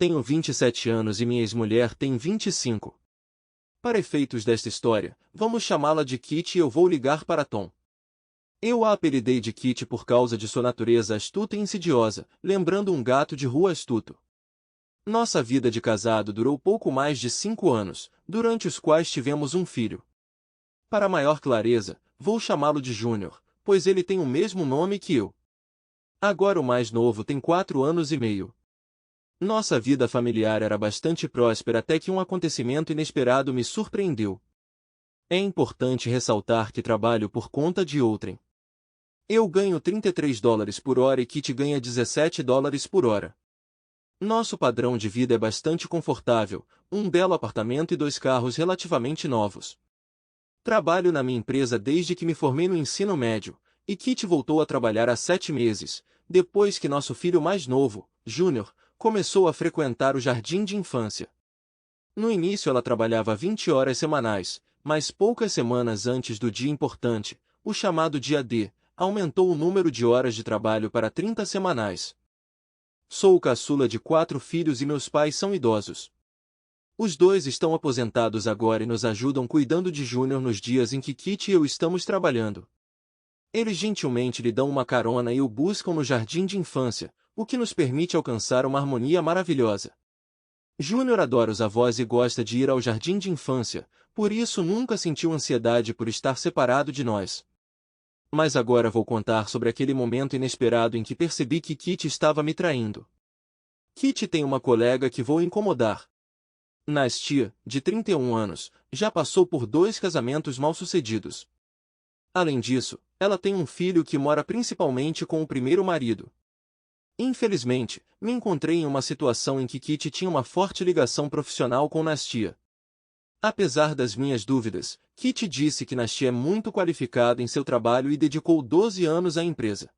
Tenho 27 anos e minha ex-mulher tem 25. Para efeitos desta história, vamos chamá-la de Kitty e eu vou ligar para Tom. Eu a apelidei de Kitty por causa de sua natureza astuta e insidiosa, lembrando um gato de rua astuto. Nossa vida de casado durou pouco mais de 5 anos, durante os quais tivemos um filho. Para maior clareza, vou chamá-lo de Júnior, pois ele tem o mesmo nome que eu. Agora o mais novo tem 4 anos e meio. Nossa vida familiar era bastante próspera até que um acontecimento inesperado me surpreendeu. É importante ressaltar que trabalho por conta de outrem. Eu ganho $33 por hora e Kitty ganha $17 por hora. Nosso padrão de vida é bastante confortável, um belo apartamento e 2 carros relativamente novos. Trabalho na minha empresa desde que me formei no ensino médio, e Kitty voltou a trabalhar há 7 meses, depois que nosso filho mais novo, Júnior, começou a frequentar o jardim de infância. No início ela trabalhava 20 horas semanais, mas poucas semanas antes do dia importante, o chamado dia D, aumentou o número de horas de trabalho para 30 semanais. Sou o caçula de 4 filhos e meus pais são idosos. Os 2 estão aposentados agora e nos ajudam cuidando de Júnior nos dias em que Kitty e eu estamos trabalhando. Eles gentilmente lhe dão uma carona e o buscam no jardim de infância, o que nos permite alcançar uma harmonia maravilhosa. Júnior adora os avós e gosta de ir ao jardim de infância, por isso nunca sentiu ansiedade por estar separado de nós. Mas agora vou contar sobre aquele momento inesperado em que percebi que Kitty estava me traindo. Kitty tem uma colega que vou incomodar. Nastia, de 31 anos, já passou por 2 casamentos mal-sucedidos. Além disso, ela tem um filho que mora principalmente com o primeiro marido. Infelizmente, me encontrei em uma situação em que Kitty tinha uma forte ligação profissional com Nastia. Apesar das minhas dúvidas, Kitty disse que Nastia é muito qualificada em seu trabalho e dedicou 12 anos à empresa.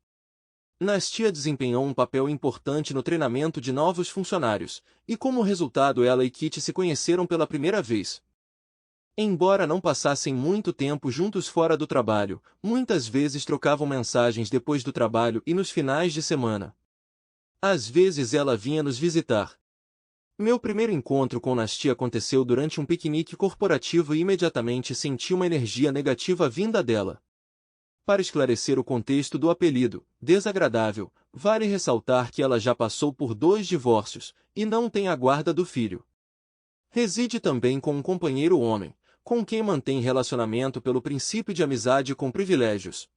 Nastia desempenhou um papel importante no treinamento de novos funcionários, e como resultado ela e Kitty se conheceram pela primeira vez. Embora não passassem muito tempo juntos fora do trabalho, muitas vezes trocavam mensagens depois do trabalho e nos finais de semana. Às vezes ela vinha nos visitar. Meu primeiro encontro com Nastia aconteceu durante um piquenique corporativo e imediatamente senti uma energia negativa vinda dela. Para esclarecer o contexto do apelido, desagradável, vale ressaltar que ela já passou por 2 divórcios, e não tem a guarda do filho. Reside também com um companheiro homem, com quem mantém relacionamento pelo princípio de amizade com privilégios.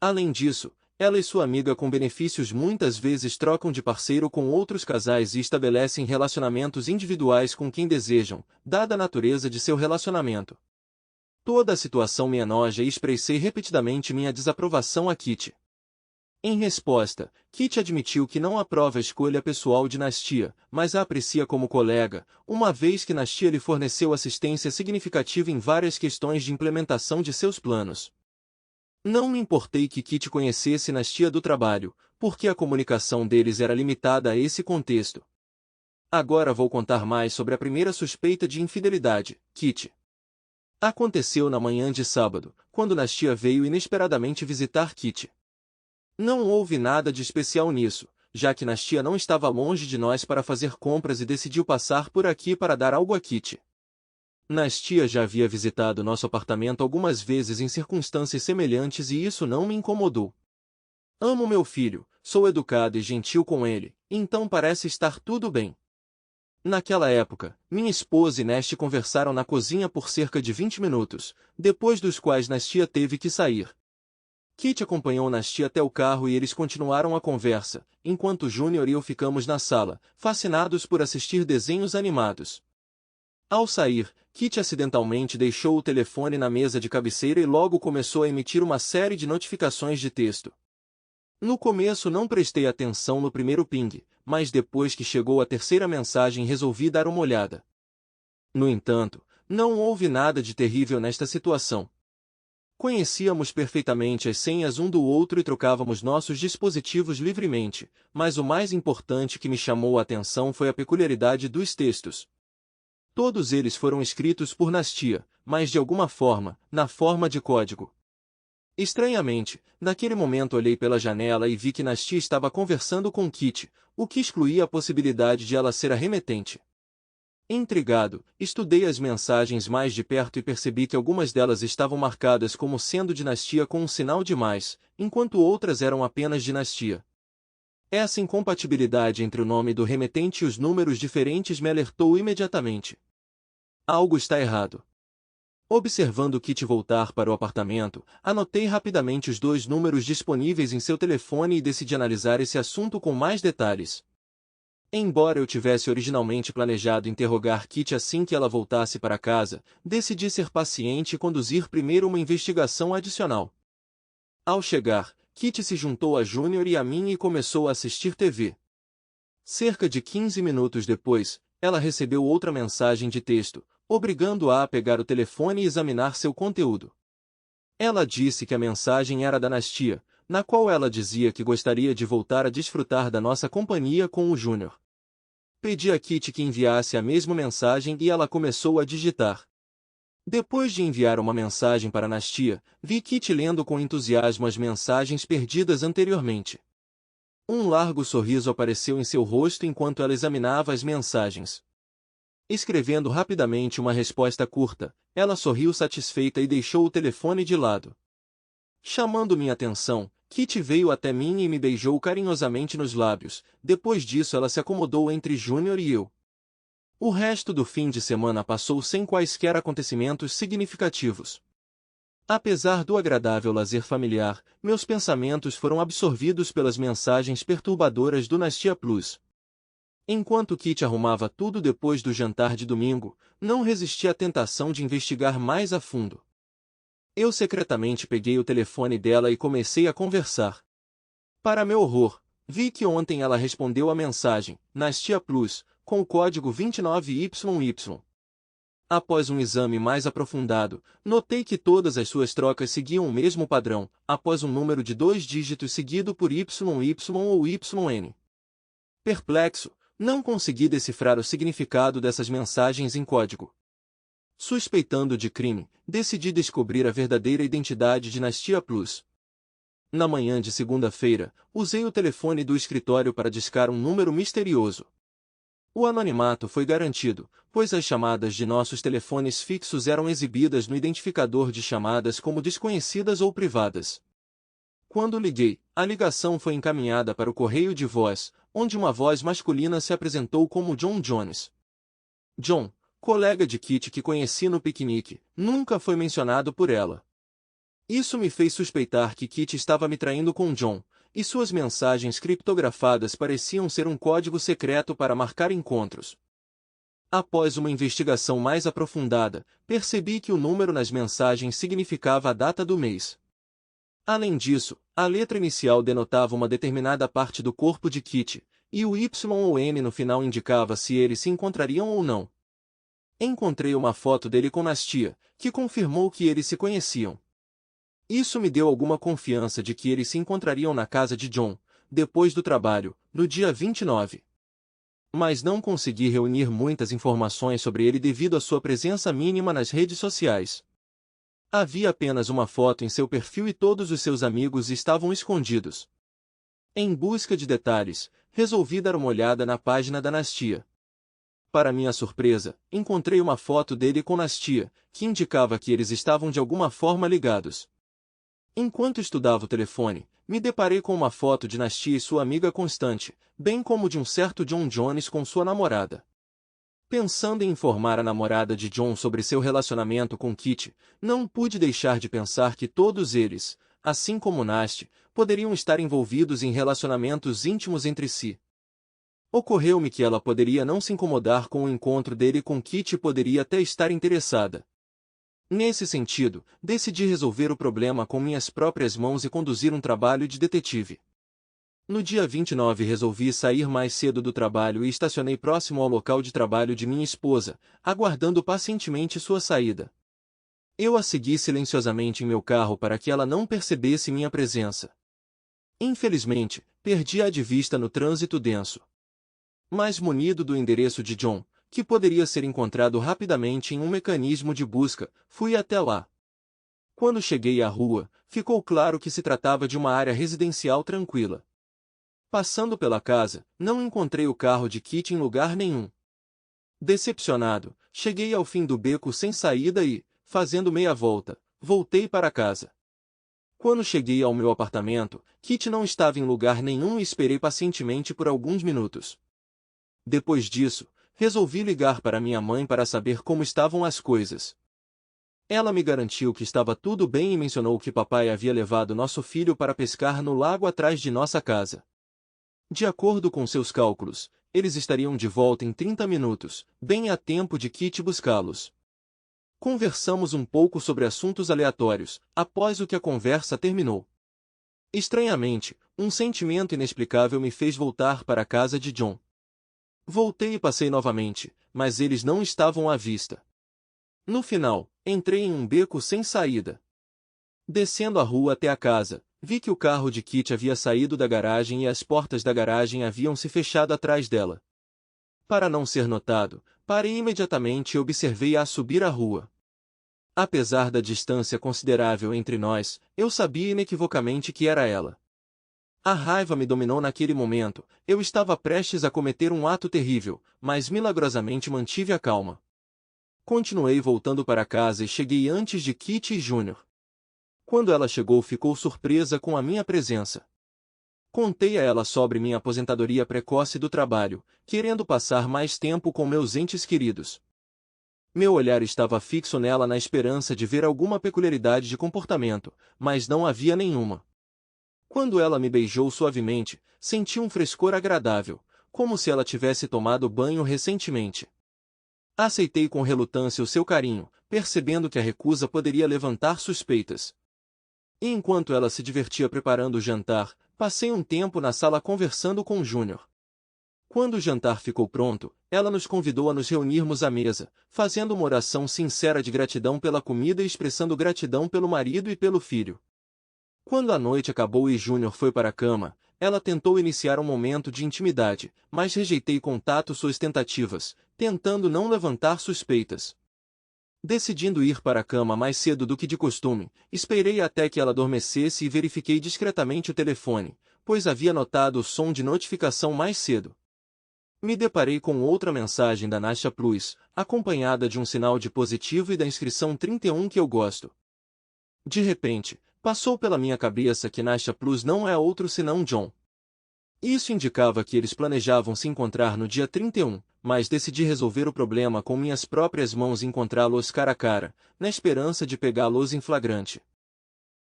Além disso, ela e sua amiga com benefícios muitas vezes trocam de parceiro com outros casais e estabelecem relacionamentos individuais com quem desejam, dada a natureza de seu relacionamento. Toda a situação me enoja e expressei repetidamente minha desaprovação a Kitty. Em resposta, Kitty admitiu que não aprova a escolha pessoal de Nastia, mas a aprecia como colega, uma vez que Nastia lhe forneceu assistência significativa em várias questões de implementação de seus planos. Não me importei que Kitty conhecesse Nastia do trabalho, porque a comunicação deles era limitada a esse contexto. Agora vou contar mais sobre a primeira suspeita de infidelidade, Kitty. Aconteceu na manhã de sábado, quando Nastia veio inesperadamente visitar Kitty. Não houve nada de especial nisso, já que Nastia não estava longe de nós para fazer compras e decidiu passar por aqui para dar algo a Kitty. Nastia já havia visitado nosso apartamento algumas vezes em circunstâncias semelhantes e isso não me incomodou. Amo meu filho, sou educado e gentil com ele, então parece estar tudo bem. Naquela época, minha esposa e Nastia conversaram na cozinha por cerca de 20 minutos, depois dos quais Nastia teve que sair. Kitty acompanhou Nastia até o carro e eles continuaram a conversa, enquanto Júnior e eu ficamos na sala, fascinados por assistir desenhos animados. Ao sair, Kitty acidentalmente deixou o telefone na mesa de cabeceira e logo começou a emitir uma série de notificações de texto. No começo não prestei atenção no primeiro ping, mas depois que chegou a terceira mensagem resolvi dar uma olhada. No entanto, não houve nada de terrível nesta situação. Conhecíamos perfeitamente as senhas um do outro e trocávamos nossos dispositivos livremente, mas o mais importante que me chamou a atenção foi a peculiaridade dos textos. Todos eles foram escritos por Nastia, mas de alguma forma, na forma de código. Estranhamente, naquele momento olhei pela janela e vi que Nastia estava conversando com Kitty, o que excluía a possibilidade de ela ser a remetente. Intrigado, estudei as mensagens mais de perto e percebi que algumas delas estavam marcadas como sendo dinastia com um sinal de mais, enquanto outras eram apenas dinastia. Essa incompatibilidade entre o nome do remetente e os números diferentes me alertou imediatamente. Algo está errado. Observando Kitty voltar para o apartamento, anotei rapidamente os 2 números disponíveis em seu telefone e decidi analisar esse assunto com mais detalhes. Embora eu tivesse originalmente planejado interrogar Kitty assim que ela voltasse para casa, decidi ser paciente e conduzir primeiro uma investigação adicional. Ao chegar, Kitty se juntou a Júnior e a mim e começou a assistir TV. Cerca de 15 minutos depois, ela recebeu outra mensagem de texto, obrigando-a a pegar o telefone e examinar seu conteúdo. Ela disse que a mensagem era da Nastia, na qual ela dizia que gostaria de voltar a desfrutar da nossa companhia com o Júnior. Pedi a Kitty que enviasse a mesma mensagem e ela começou a digitar. Depois de enviar uma mensagem para Nastia, vi Kitty lendo com entusiasmo as mensagens perdidas anteriormente. Um largo sorriso apareceu em seu rosto enquanto ela examinava as mensagens. Escrevendo rapidamente uma resposta curta, ela sorriu satisfeita e deixou o telefone de lado. Chamando minha atenção, Kitty veio até mim e me beijou carinhosamente nos lábios. Depois disso ela se acomodou entre Júnior e eu. O resto do fim de semana passou sem quaisquer acontecimentos significativos. Apesar do agradável lazer familiar, meus pensamentos foram absorvidos pelas mensagens perturbadoras do Nastia Plus. Enquanto Kitty arrumava tudo depois do jantar de domingo, não resisti à tentação de investigar mais a fundo. Eu secretamente peguei o telefone dela e comecei a conversar. Para meu horror, vi que ontem ela respondeu a mensagem, Nastia Plus, com o código 29YY. Após um exame mais aprofundado, notei que todas as suas trocas seguiam o mesmo padrão, após um número de 2 dígitos seguido por YY ou YN. Perplexo, não consegui decifrar o significado dessas mensagens em código. Suspeitando de crime, decidi descobrir a verdadeira identidade de Nastia Plus. Na manhã de segunda-feira, usei o telefone do escritório para discar um número misterioso. O anonimato foi garantido, pois as chamadas de nossos telefones fixos eram exibidas no identificador de chamadas como desconhecidas ou privadas. Quando liguei, a ligação foi encaminhada para o correio de voz, onde uma voz masculina se apresentou como John Jones. John, colega de Kitty que conheci no piquenique, nunca foi mencionado por ela. Isso me fez suspeitar que Kitty estava me traindo com John, e suas mensagens criptografadas pareciam ser um código secreto para marcar encontros. Após uma investigação mais aprofundada, percebi que o número nas mensagens significava a data do mês. Além disso, a letra inicial denotava uma determinada parte do corpo de Kitty, e o Y ou N no final indicava se eles se encontrariam ou não. Encontrei uma foto dele com Nastia, que confirmou que eles se conheciam. Isso me deu alguma confiança de que eles se encontrariam na casa de John, depois do trabalho, no dia 29. Mas não consegui reunir muitas informações sobre ele devido à sua presença mínima nas redes sociais. Havia apenas uma foto em seu perfil e todos os seus amigos estavam escondidos. Em busca de detalhes, resolvi dar uma olhada na página da Nastia. Para minha surpresa, encontrei uma foto dele com Nastia, que indicava que eles estavam de alguma forma ligados. Enquanto estudava o telefone, me deparei com uma foto de Nastia e sua amiga Constante, bem como de um certo John Jones com sua namorada. Pensando em informar a namorada de John sobre seu relacionamento com Kitty, não pude deixar de pensar que todos eles, assim como Nastia, poderiam estar envolvidos em relacionamentos íntimos entre si. Ocorreu-me que ela poderia não se incomodar com o encontro dele com Kitty e poderia até estar interessada. Nesse sentido, decidi resolver o problema com minhas próprias mãos e conduzir um trabalho de detetive. No dia 29 resolvi sair mais cedo do trabalho e estacionei próximo ao local de trabalho de minha esposa, aguardando pacientemente sua saída. Eu a segui silenciosamente em meu carro para que ela não percebesse minha presença. Infelizmente, perdi-a de vista no trânsito denso. Mas munido do endereço de John, que poderia ser encontrado rapidamente em um mecanismo de busca, fui até lá. Quando cheguei à rua, ficou claro que se tratava de uma área residencial tranquila. Passando pela casa, não encontrei o carro de Kitty em lugar nenhum. Decepcionado, cheguei ao fim do beco sem saída e, fazendo meia volta, voltei para casa. Quando cheguei ao meu apartamento, Kitty não estava em lugar nenhum e esperei pacientemente por alguns minutos. Depois disso, resolvi ligar para minha mãe para saber como estavam as coisas. Ela me garantiu que estava tudo bem e mencionou que papai havia levado nosso filho para pescar no lago atrás de nossa casa. De acordo com seus cálculos, eles estariam de volta em 30 minutos, bem a tempo de Kitty buscá-los. Conversamos um pouco sobre assuntos aleatórios, após o que a conversa terminou. Estranhamente, um sentimento inexplicável me fez voltar para a casa de John. Voltei e passei novamente, mas eles não estavam à vista. No final, entrei em um beco sem saída. Descendo a rua até a casa, vi que o carro de Kitty havia saído da garagem e as portas da garagem haviam se fechado atrás dela. Para não ser notado, parei imediatamente e observei-a subir a rua. Apesar da distância considerável entre nós, eu sabia inequivocamente que era ela. A raiva me dominou naquele momento, eu estava prestes a cometer um ato terrível, mas milagrosamente mantive a calma. Continuei voltando para casa e cheguei antes de Kitty e Júnior. Quando ela chegou, ficou surpresa com a minha presença. Contei a ela sobre minha aposentadoria precoce do trabalho, querendo passar mais tempo com meus entes queridos. Meu olhar estava fixo nela na esperança de ver alguma peculiaridade de comportamento, mas não havia nenhuma. Quando ela me beijou suavemente, senti um frescor agradável, como se ela tivesse tomado banho recentemente. Aceitei com relutância o seu carinho, percebendo que a recusa poderia levantar suspeitas. E enquanto ela se divertia preparando o jantar, passei um tempo na sala conversando com Júnior. Quando o jantar ficou pronto, ela nos convidou a nos reunirmos à mesa, fazendo uma oração sincera de gratidão pela comida e expressando gratidão pelo marido e pelo filho. Quando a noite acabou e Júnior foi para a cama, ela tentou iniciar um momento de intimidade, mas rejeitei com tato suas tentativas, tentando não levantar suspeitas. Decidindo ir para a cama mais cedo do que de costume, esperei até que ela adormecesse e verifiquei discretamente o telefone, pois havia notado o som de notificação mais cedo. Me deparei com outra mensagem da Nasha Plus, acompanhada de um sinal de positivo e da inscrição 31 que eu gosto. De repente, passou pela minha cabeça que Nasha Plus não é outro senão John. Isso indicava que eles planejavam se encontrar no dia 31, mas decidi resolver o problema com minhas próprias mãos e encontrá-los cara a cara, na esperança de pegá-los em flagrante.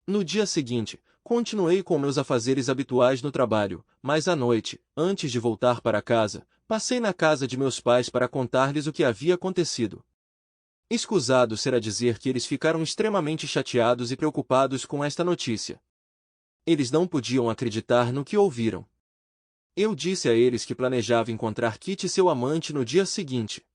No dia seguinte, continuei com meus afazeres habituais no trabalho, mas à noite, antes de voltar para casa, passei na casa de meus pais para contar-lhes o que havia acontecido. Escusado será dizer que eles ficaram extremamente chateados e preocupados com esta notícia. Eles não podiam acreditar no que ouviram. Eu disse a eles que planejava encontrar Kitty e seu amante no dia seguinte.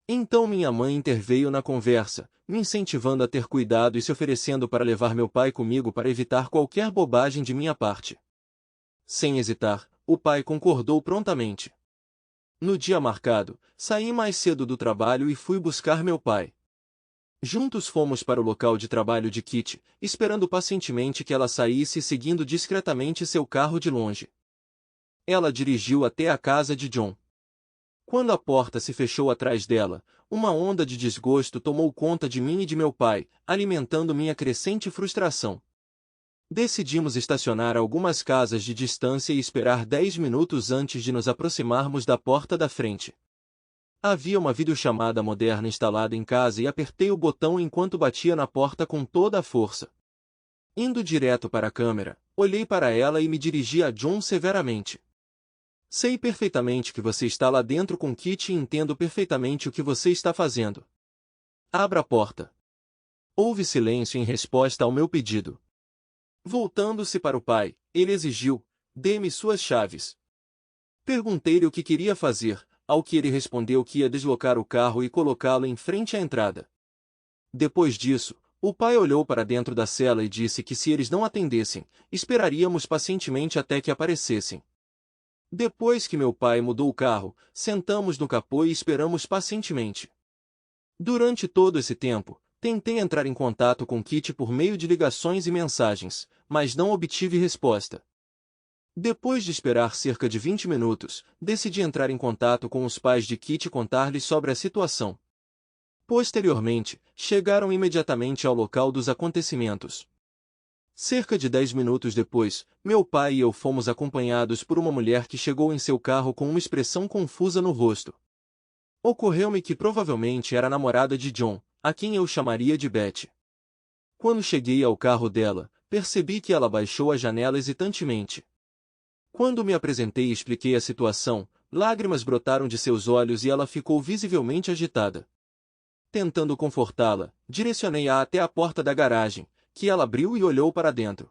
Então minha mãe interveio na conversa, me incentivando a ter cuidado e se oferecendo para levar meu pai comigo para evitar qualquer bobagem de minha parte. Sem hesitar, o pai concordou prontamente. No dia marcado, saí mais cedo do trabalho e fui buscar meu pai. Juntos fomos para o local de trabalho de Kitty, esperando pacientemente que ela saísse e seguindo discretamente seu carro de longe. Ela dirigiu até a casa de John. Quando a porta se fechou atrás dela, uma onda de desgosto tomou conta de mim e de meu pai, alimentando minha crescente frustração. Decidimos estacionar a algumas casas de distância e esperar 10 minutos antes de nos aproximarmos da porta da frente. Havia uma videochamada moderna instalada em casa e apertei o botão enquanto batia na porta com toda a força. Indo direto para a câmera, olhei para ela e me dirigi a John severamente. Sei perfeitamente que você está lá dentro com Kitty e entendo perfeitamente o que você está fazendo. Abra a porta. Houve silêncio em resposta ao meu pedido. Voltando-se para o pai, ele exigiu: dê-me suas chaves. Perguntei-lhe o que queria fazer, ao que ele respondeu que ia deslocar o carro e colocá-lo em frente à entrada. Depois disso, o pai olhou para dentro da cela e disse que se eles não atendessem, esperaríamos pacientemente até que aparecessem. Depois que meu pai mudou o carro, sentamos no capô e esperamos pacientemente. Durante todo esse tempo, Tentei entrar em contato com Kitty por meio de ligações e mensagens, mas não obtive resposta. Depois de esperar cerca de 20 minutos, decidi entrar em contato com os pais de Kitty e contar-lhes sobre a situação. Posteriormente, chegaram imediatamente ao local dos acontecimentos. Cerca de 10 minutos depois, meu pai e eu fomos acompanhados por uma mulher que chegou em seu carro com uma expressão confusa no rosto. Ocorreu-me que provavelmente era a namorada de John, a quem eu chamaria de Betty. Quando cheguei ao carro dela, percebi que ela baixou a janela hesitantemente. Quando me apresentei e expliquei a situação, lágrimas brotaram de seus olhos e ela ficou visivelmente agitada. Tentando confortá-la, direcionei-a até a porta da garagem, que ela abriu e olhou para dentro.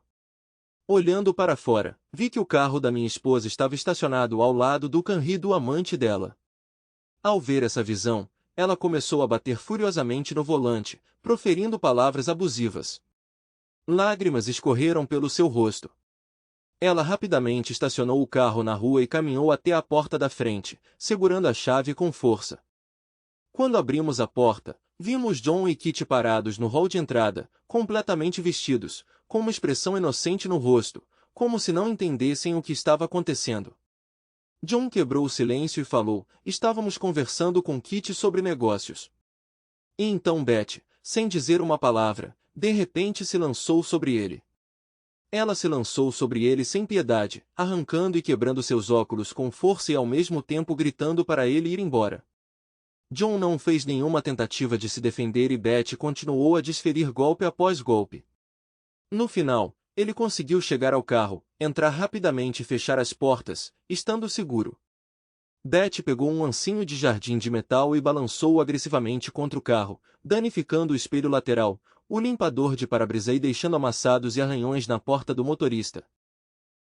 Olhando para fora, vi que o carro da minha esposa estava estacionado ao lado do Camry do amante dela. Ao ver essa visão, ela começou a bater furiosamente no volante, proferindo palavras abusivas. Lágrimas escorreram pelo seu rosto. Ela rapidamente estacionou o carro na rua e caminhou até a porta da frente, segurando a chave com força. Quando abrimos a porta, vimos John e Kitty parados no hall de entrada, completamente vestidos, com uma expressão inocente no rosto, como se não entendessem o que estava acontecendo. John quebrou o silêncio e falou: "Estávamos conversando com Kitty sobre negócios." E então Betty, sem dizer uma palavra, de repente se lançou sobre ele. Ela se lançou sobre ele sem piedade, arrancando e quebrando seus óculos com força e ao mesmo tempo gritando para ele ir embora. John não fez nenhuma tentativa de se defender e Betty continuou a desferir golpe após golpe. No final, ele conseguiu chegar ao carro, entrar rapidamente e fechar as portas, estando seguro. Betty pegou um ancinho de jardim de metal e balançou-o agressivamente contra o carro, danificando o espelho lateral, o limpador de para-brisa e deixando amassados e arranhões na porta do motorista.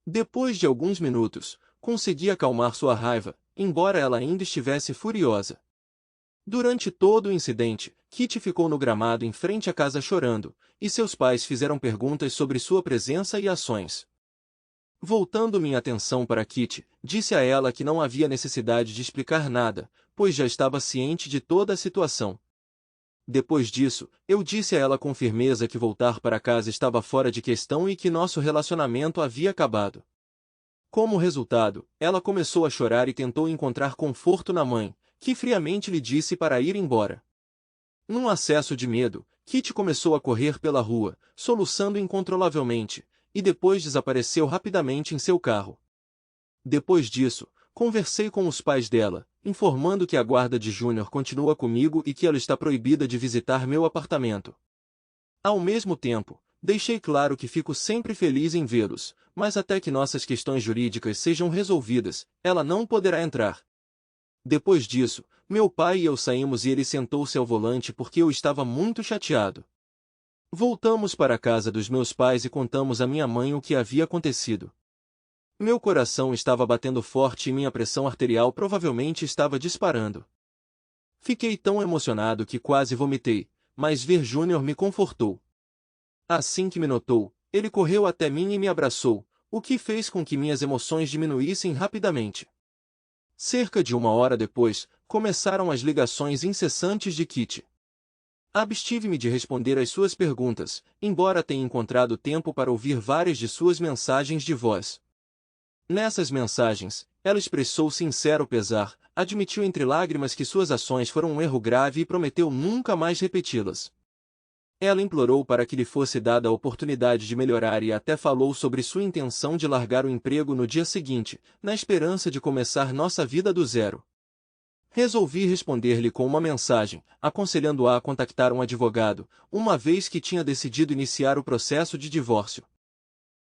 Depois de alguns minutos, consegui acalmar sua raiva, embora ela ainda estivesse furiosa. Durante todo o incidente, Kitty ficou no gramado em frente à casa chorando, e seus pais fizeram perguntas sobre sua presença e ações. Voltando minha atenção para Kitty, disse a ela que não havia necessidade de explicar nada, pois já estava ciente de toda a situação. Depois disso, eu disse a ela com firmeza que voltar para casa estava fora de questão e que nosso relacionamento havia acabado. Como resultado, ela começou a chorar e tentou encontrar conforto na mãe, que friamente lhe disse para ir embora. Num acesso de medo, Kitty começou a correr pela rua, soluçando incontrolavelmente, e depois desapareceu rapidamente em seu carro. Depois disso, conversei com os pais dela, informando que a guarda de Júnior continua comigo e que ela está proibida de visitar meu apartamento. Ao mesmo tempo, deixei claro que fico sempre feliz em vê-los, mas até que nossas questões jurídicas sejam resolvidas, ela não poderá entrar. Depois disso, meu pai e eu saímos e ele sentou-se ao volante porque eu estava muito chateado. Voltamos para a casa dos meus pais e contamos à minha mãe o que havia acontecido. Meu coração estava batendo forte e minha pressão arterial provavelmente estava disparando. Fiquei tão emocionado que quase vomitei, mas ver Júnior me confortou. Assim que me notou, ele correu até mim e me abraçou, o que fez com que minhas emoções diminuíssem rapidamente. Cerca de uma hora depois, começaram as ligações incessantes de Kitty. Abstive-me de responder às suas perguntas, embora tenha encontrado tempo para ouvir várias de suas mensagens de voz. Nessas mensagens, ela expressou sincero pesar, admitiu entre lágrimas que suas ações foram um erro grave e prometeu nunca mais repeti-las. Ela implorou para que lhe fosse dada a oportunidade de melhorar e até falou sobre sua intenção de largar o emprego no dia seguinte, na esperança de começar nossa vida do zero. Resolvi responder-lhe com uma mensagem, aconselhando-a a contactar um advogado, uma vez que tinha decidido iniciar o processo de divórcio.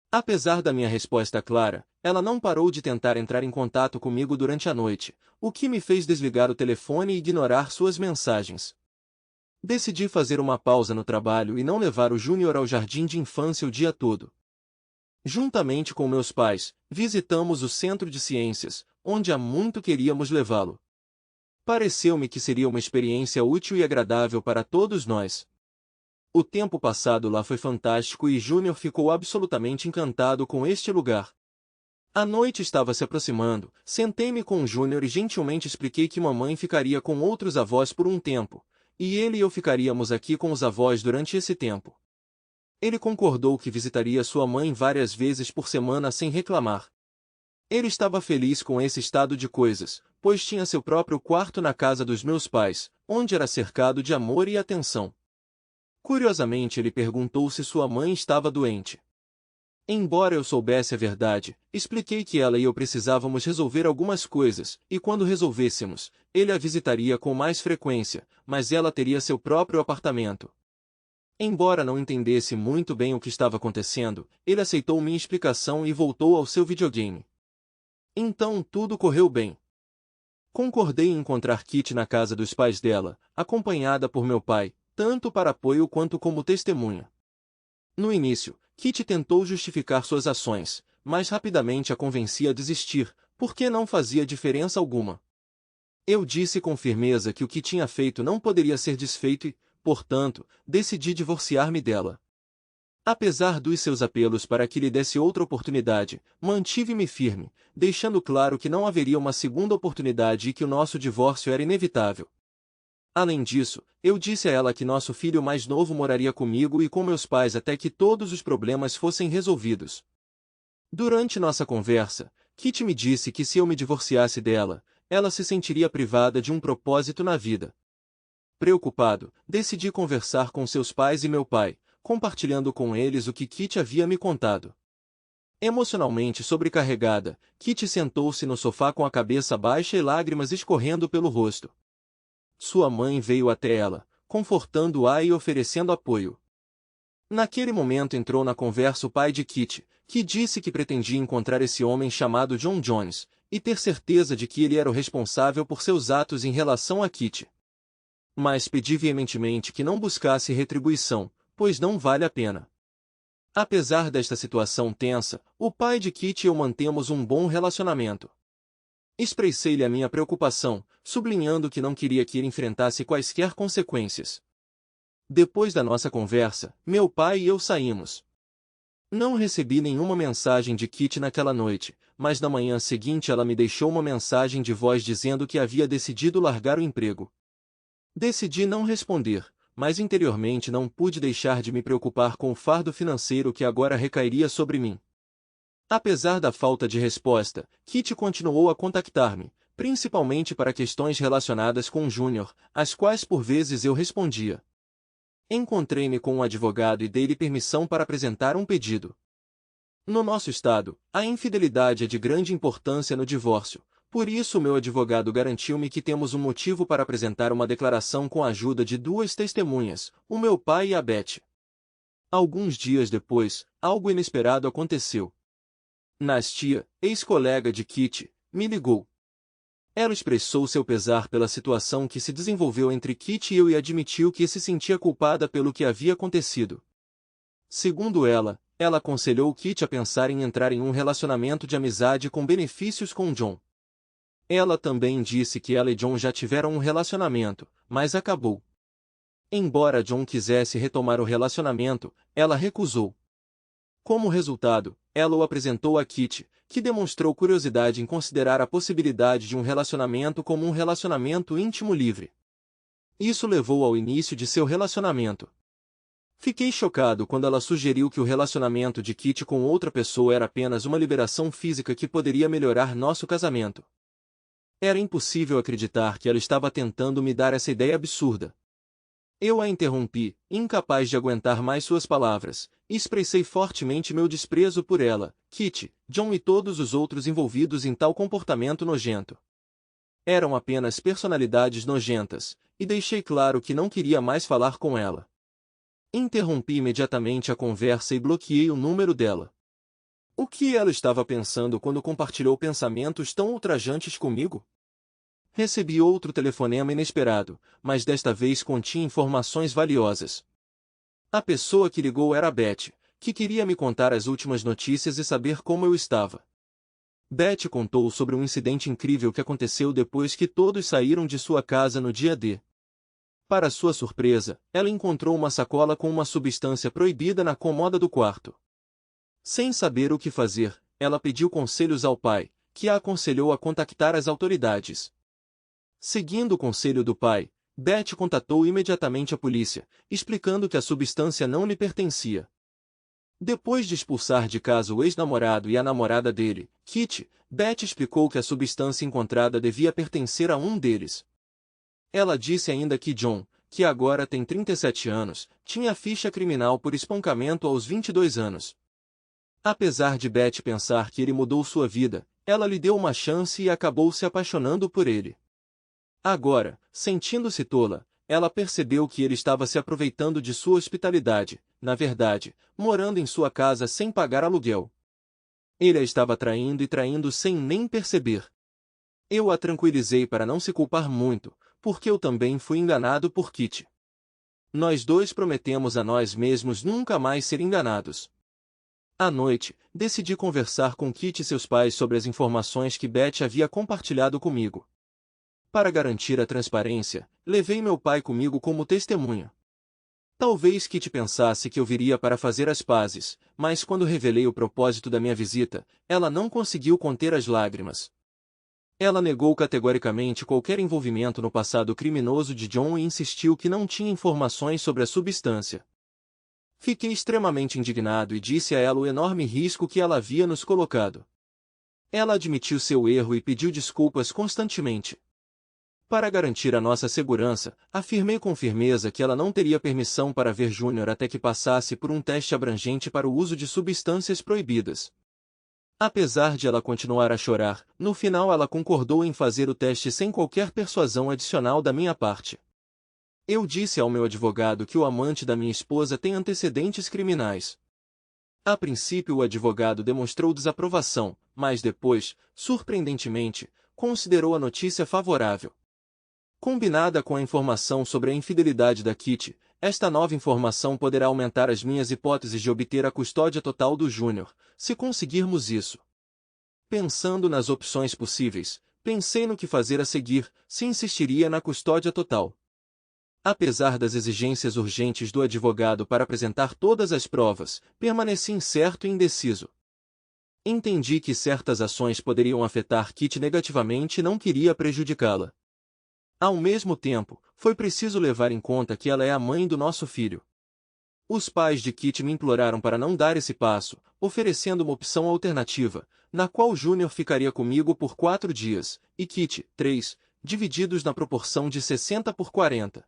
Apesar da minha resposta clara, ela não parou de tentar entrar em contato comigo durante a noite, o que me fez desligar o telefone e ignorar suas mensagens. Decidi fazer uma pausa no trabalho e não levar o Júnior ao jardim de infância o dia todo. Juntamente com meus pais, visitamos o centro de ciências, onde há muito queríamos levá-lo. Pareceu-me que seria uma experiência útil e agradável para todos nós. O tempo passado lá foi fantástico e Júnior ficou absolutamente encantado com este lugar. A noite estava se aproximando, sentei-me com o Júnior e gentilmente expliquei que mamãe ficaria com outros avós por um tempo, e ele e eu ficaríamos aqui com os avós durante esse tempo. Ele concordou que visitaria sua mãe várias vezes por semana sem reclamar. Ele estava feliz com esse estado de coisas, pois tinha seu próprio quarto na casa dos meus pais, onde era cercado de amor e atenção. Curiosamente, ele perguntou se sua mãe estava doente. Embora eu soubesse a verdade, expliquei que ela e eu precisávamos resolver algumas coisas, e quando resolvêssemos, ele a visitaria com mais frequência, mas ela teria seu próprio apartamento. Embora não entendesse muito bem o que estava acontecendo, ele aceitou minha explicação e voltou ao seu videogame. Então tudo correu bem. Concordei em encontrar Kitty na casa dos pais dela, acompanhada por meu pai, tanto para apoio quanto como testemunha. No início, Kitty tentou justificar suas ações, mas rapidamente a convenci a desistir, porque não fazia diferença alguma. Eu disse com firmeza que o que tinha feito não poderia ser desfeito e, portanto, decidi divorciar-me dela. Apesar dos seus apelos para que lhe desse outra oportunidade, mantive-me firme, deixando claro que não haveria uma segunda oportunidade e que o nosso divórcio era inevitável. Além disso, eu disse a ela que nosso filho mais novo moraria comigo e com meus pais até que todos os problemas fossem resolvidos. Durante nossa conversa, Kitty me disse que se eu me divorciasse dela, ela se sentiria privada de um propósito na vida. Preocupado, decidi conversar com seus pais e meu pai, compartilhando com eles o que Kitty havia me contado. Emocionalmente sobrecarregada, Kitty sentou-se no sofá com a cabeça baixa e lágrimas escorrendo pelo rosto. Sua mãe veio até ela, confortando-a e oferecendo apoio. Naquele momento entrou na conversa o pai de Kitty, que disse que pretendia encontrar esse homem chamado John Jones, e ter certeza de que ele era o responsável por seus atos em relação a Kitty. Mas pedi veementemente que não buscasse retribuição, pois não vale a pena. Apesar desta situação tensa, o pai de Kitty e eu mantemos um bom relacionamento. Expressei-lhe a minha preocupação, sublinhando que não queria que ele enfrentasse quaisquer consequências. Depois da nossa conversa, meu pai e eu saímos. Não recebi nenhuma mensagem de Kitty naquela noite, mas na manhã seguinte ela me deixou uma mensagem de voz dizendo que havia decidido largar o emprego. Decidi não responder, mas interiormente não pude deixar de me preocupar com o fardo financeiro que agora recairia sobre mim. Apesar da falta de resposta, Kitty continuou a contactar-me, principalmente para questões relacionadas com Júnior, às quais por vezes eu respondia. Encontrei-me com um advogado e dei-lhe permissão para apresentar um pedido. No nosso estado, a infidelidade é de grande importância no divórcio, por isso o meu advogado garantiu-me que temos um motivo para apresentar uma declaração com a ajuda de duas testemunhas, o meu pai e a Beth. Alguns dias depois, algo inesperado aconteceu. Nastia, ex-colega de Kitty, me ligou. Ela expressou seu pesar pela situação que se desenvolveu entre Kitty e eu e admitiu que se sentia culpada pelo que havia acontecido. Segundo ela aconselhou Kitty a pensar em entrar em um relacionamento de amizade com benefícios com John. Ela também disse que ela e John já tiveram um relacionamento, mas acabou. Embora John quisesse retomar o relacionamento, ela recusou. Como resultado, ela o apresentou a Kitty, que demonstrou curiosidade em considerar a possibilidade de um relacionamento como um relacionamento íntimo livre. Isso levou ao início de seu relacionamento. Fiquei chocado quando ela sugeriu que o relacionamento de Kitty com outra pessoa era apenas uma liberação física que poderia melhorar nosso casamento. Era impossível acreditar que ela estava tentando me dar essa ideia absurda. Eu a interrompi, incapaz de aguentar mais suas palavras, e expressei fortemente meu desprezo por ela, Kitty, John e todos os outros envolvidos em tal comportamento nojento. Eram apenas personalidades nojentas, e deixei claro que não queria mais falar com ela. Interrompi imediatamente a conversa e bloqueei o número dela. O que ela estava pensando quando compartilhou pensamentos tão ultrajantes comigo? Recebi outro telefonema inesperado, mas desta vez continha informações valiosas. A pessoa que ligou era Beth, que queria me contar as últimas notícias e saber como eu estava. Beth contou sobre um incidente incrível que aconteceu depois que todos saíram de sua casa no dia D. Para sua surpresa, ela encontrou uma sacola com uma substância proibida na cômoda do quarto. Sem saber o que fazer, ela pediu conselhos ao pai, que a aconselhou a contactar as autoridades. Seguindo o conselho do pai, Beth contatou imediatamente a polícia, explicando que a substância não lhe pertencia. Depois de expulsar de casa o ex-namorado e a namorada dele, Kit, Beth explicou que a substância encontrada devia pertencer a um deles. Ela disse ainda que John, que agora tem 37 anos, tinha ficha criminal por espancamento aos 22 anos. Apesar de Beth pensar que ele mudou sua vida, ela lhe deu uma chance e acabou se apaixonando por ele. Agora, sentindo-se tola, ela percebeu que ele estava se aproveitando de sua hospitalidade, na verdade, morando em sua casa sem pagar aluguel. Ele a estava traindo e traindo sem nem perceber. Eu a tranquilizei para não se culpar muito, porque eu também fui enganado por Kit. Nós dois prometemos a nós mesmos nunca mais ser enganados. À noite, decidi conversar com Kit e seus pais sobre as informações que Beth havia compartilhado comigo. Para garantir a transparência, levei meu pai comigo como testemunha. Talvez Kit pensasse que eu viria para fazer as pazes, mas quando revelei o propósito da minha visita, ela não conseguiu conter as lágrimas. Ela negou categoricamente qualquer envolvimento no passado criminoso de John e insistiu que não tinha informações sobre a substância. Fiquei extremamente indignado e disse a ela o enorme risco que ela havia nos colocado. Ela admitiu seu erro e pediu desculpas constantemente. Para garantir a nossa segurança, afirmei com firmeza que ela não teria permissão para ver Júnior até que passasse por um teste abrangente para o uso de substâncias proibidas. Apesar de ela continuar a chorar, no final ela concordou em fazer o teste sem qualquer persuasão adicional da minha parte. Eu disse ao meu advogado que o amante da minha esposa tem antecedentes criminais. A princípio o advogado demonstrou desaprovação, mas depois, surpreendentemente, considerou a notícia favorável. Combinada com a informação sobre a infidelidade da Kit, esta nova informação poderá aumentar as minhas hipóteses de obter a custódia total do Júnior, se conseguirmos isso. Pensando nas opções possíveis, pensei no que fazer a seguir, se insistiria na custódia total. Apesar das exigências urgentes do advogado para apresentar todas as provas, permaneci incerto e indeciso. Entendi que certas ações poderiam afetar Kit negativamente e não queria prejudicá-la. Ao mesmo tempo, foi preciso levar em conta que ela é a mãe do nosso filho. Os pais de Kit me imploraram para não dar esse passo, oferecendo uma opção alternativa, na qual Júnior ficaria comigo por 4 dias, e Kit, 3, divididos na proporção de 60 por 40.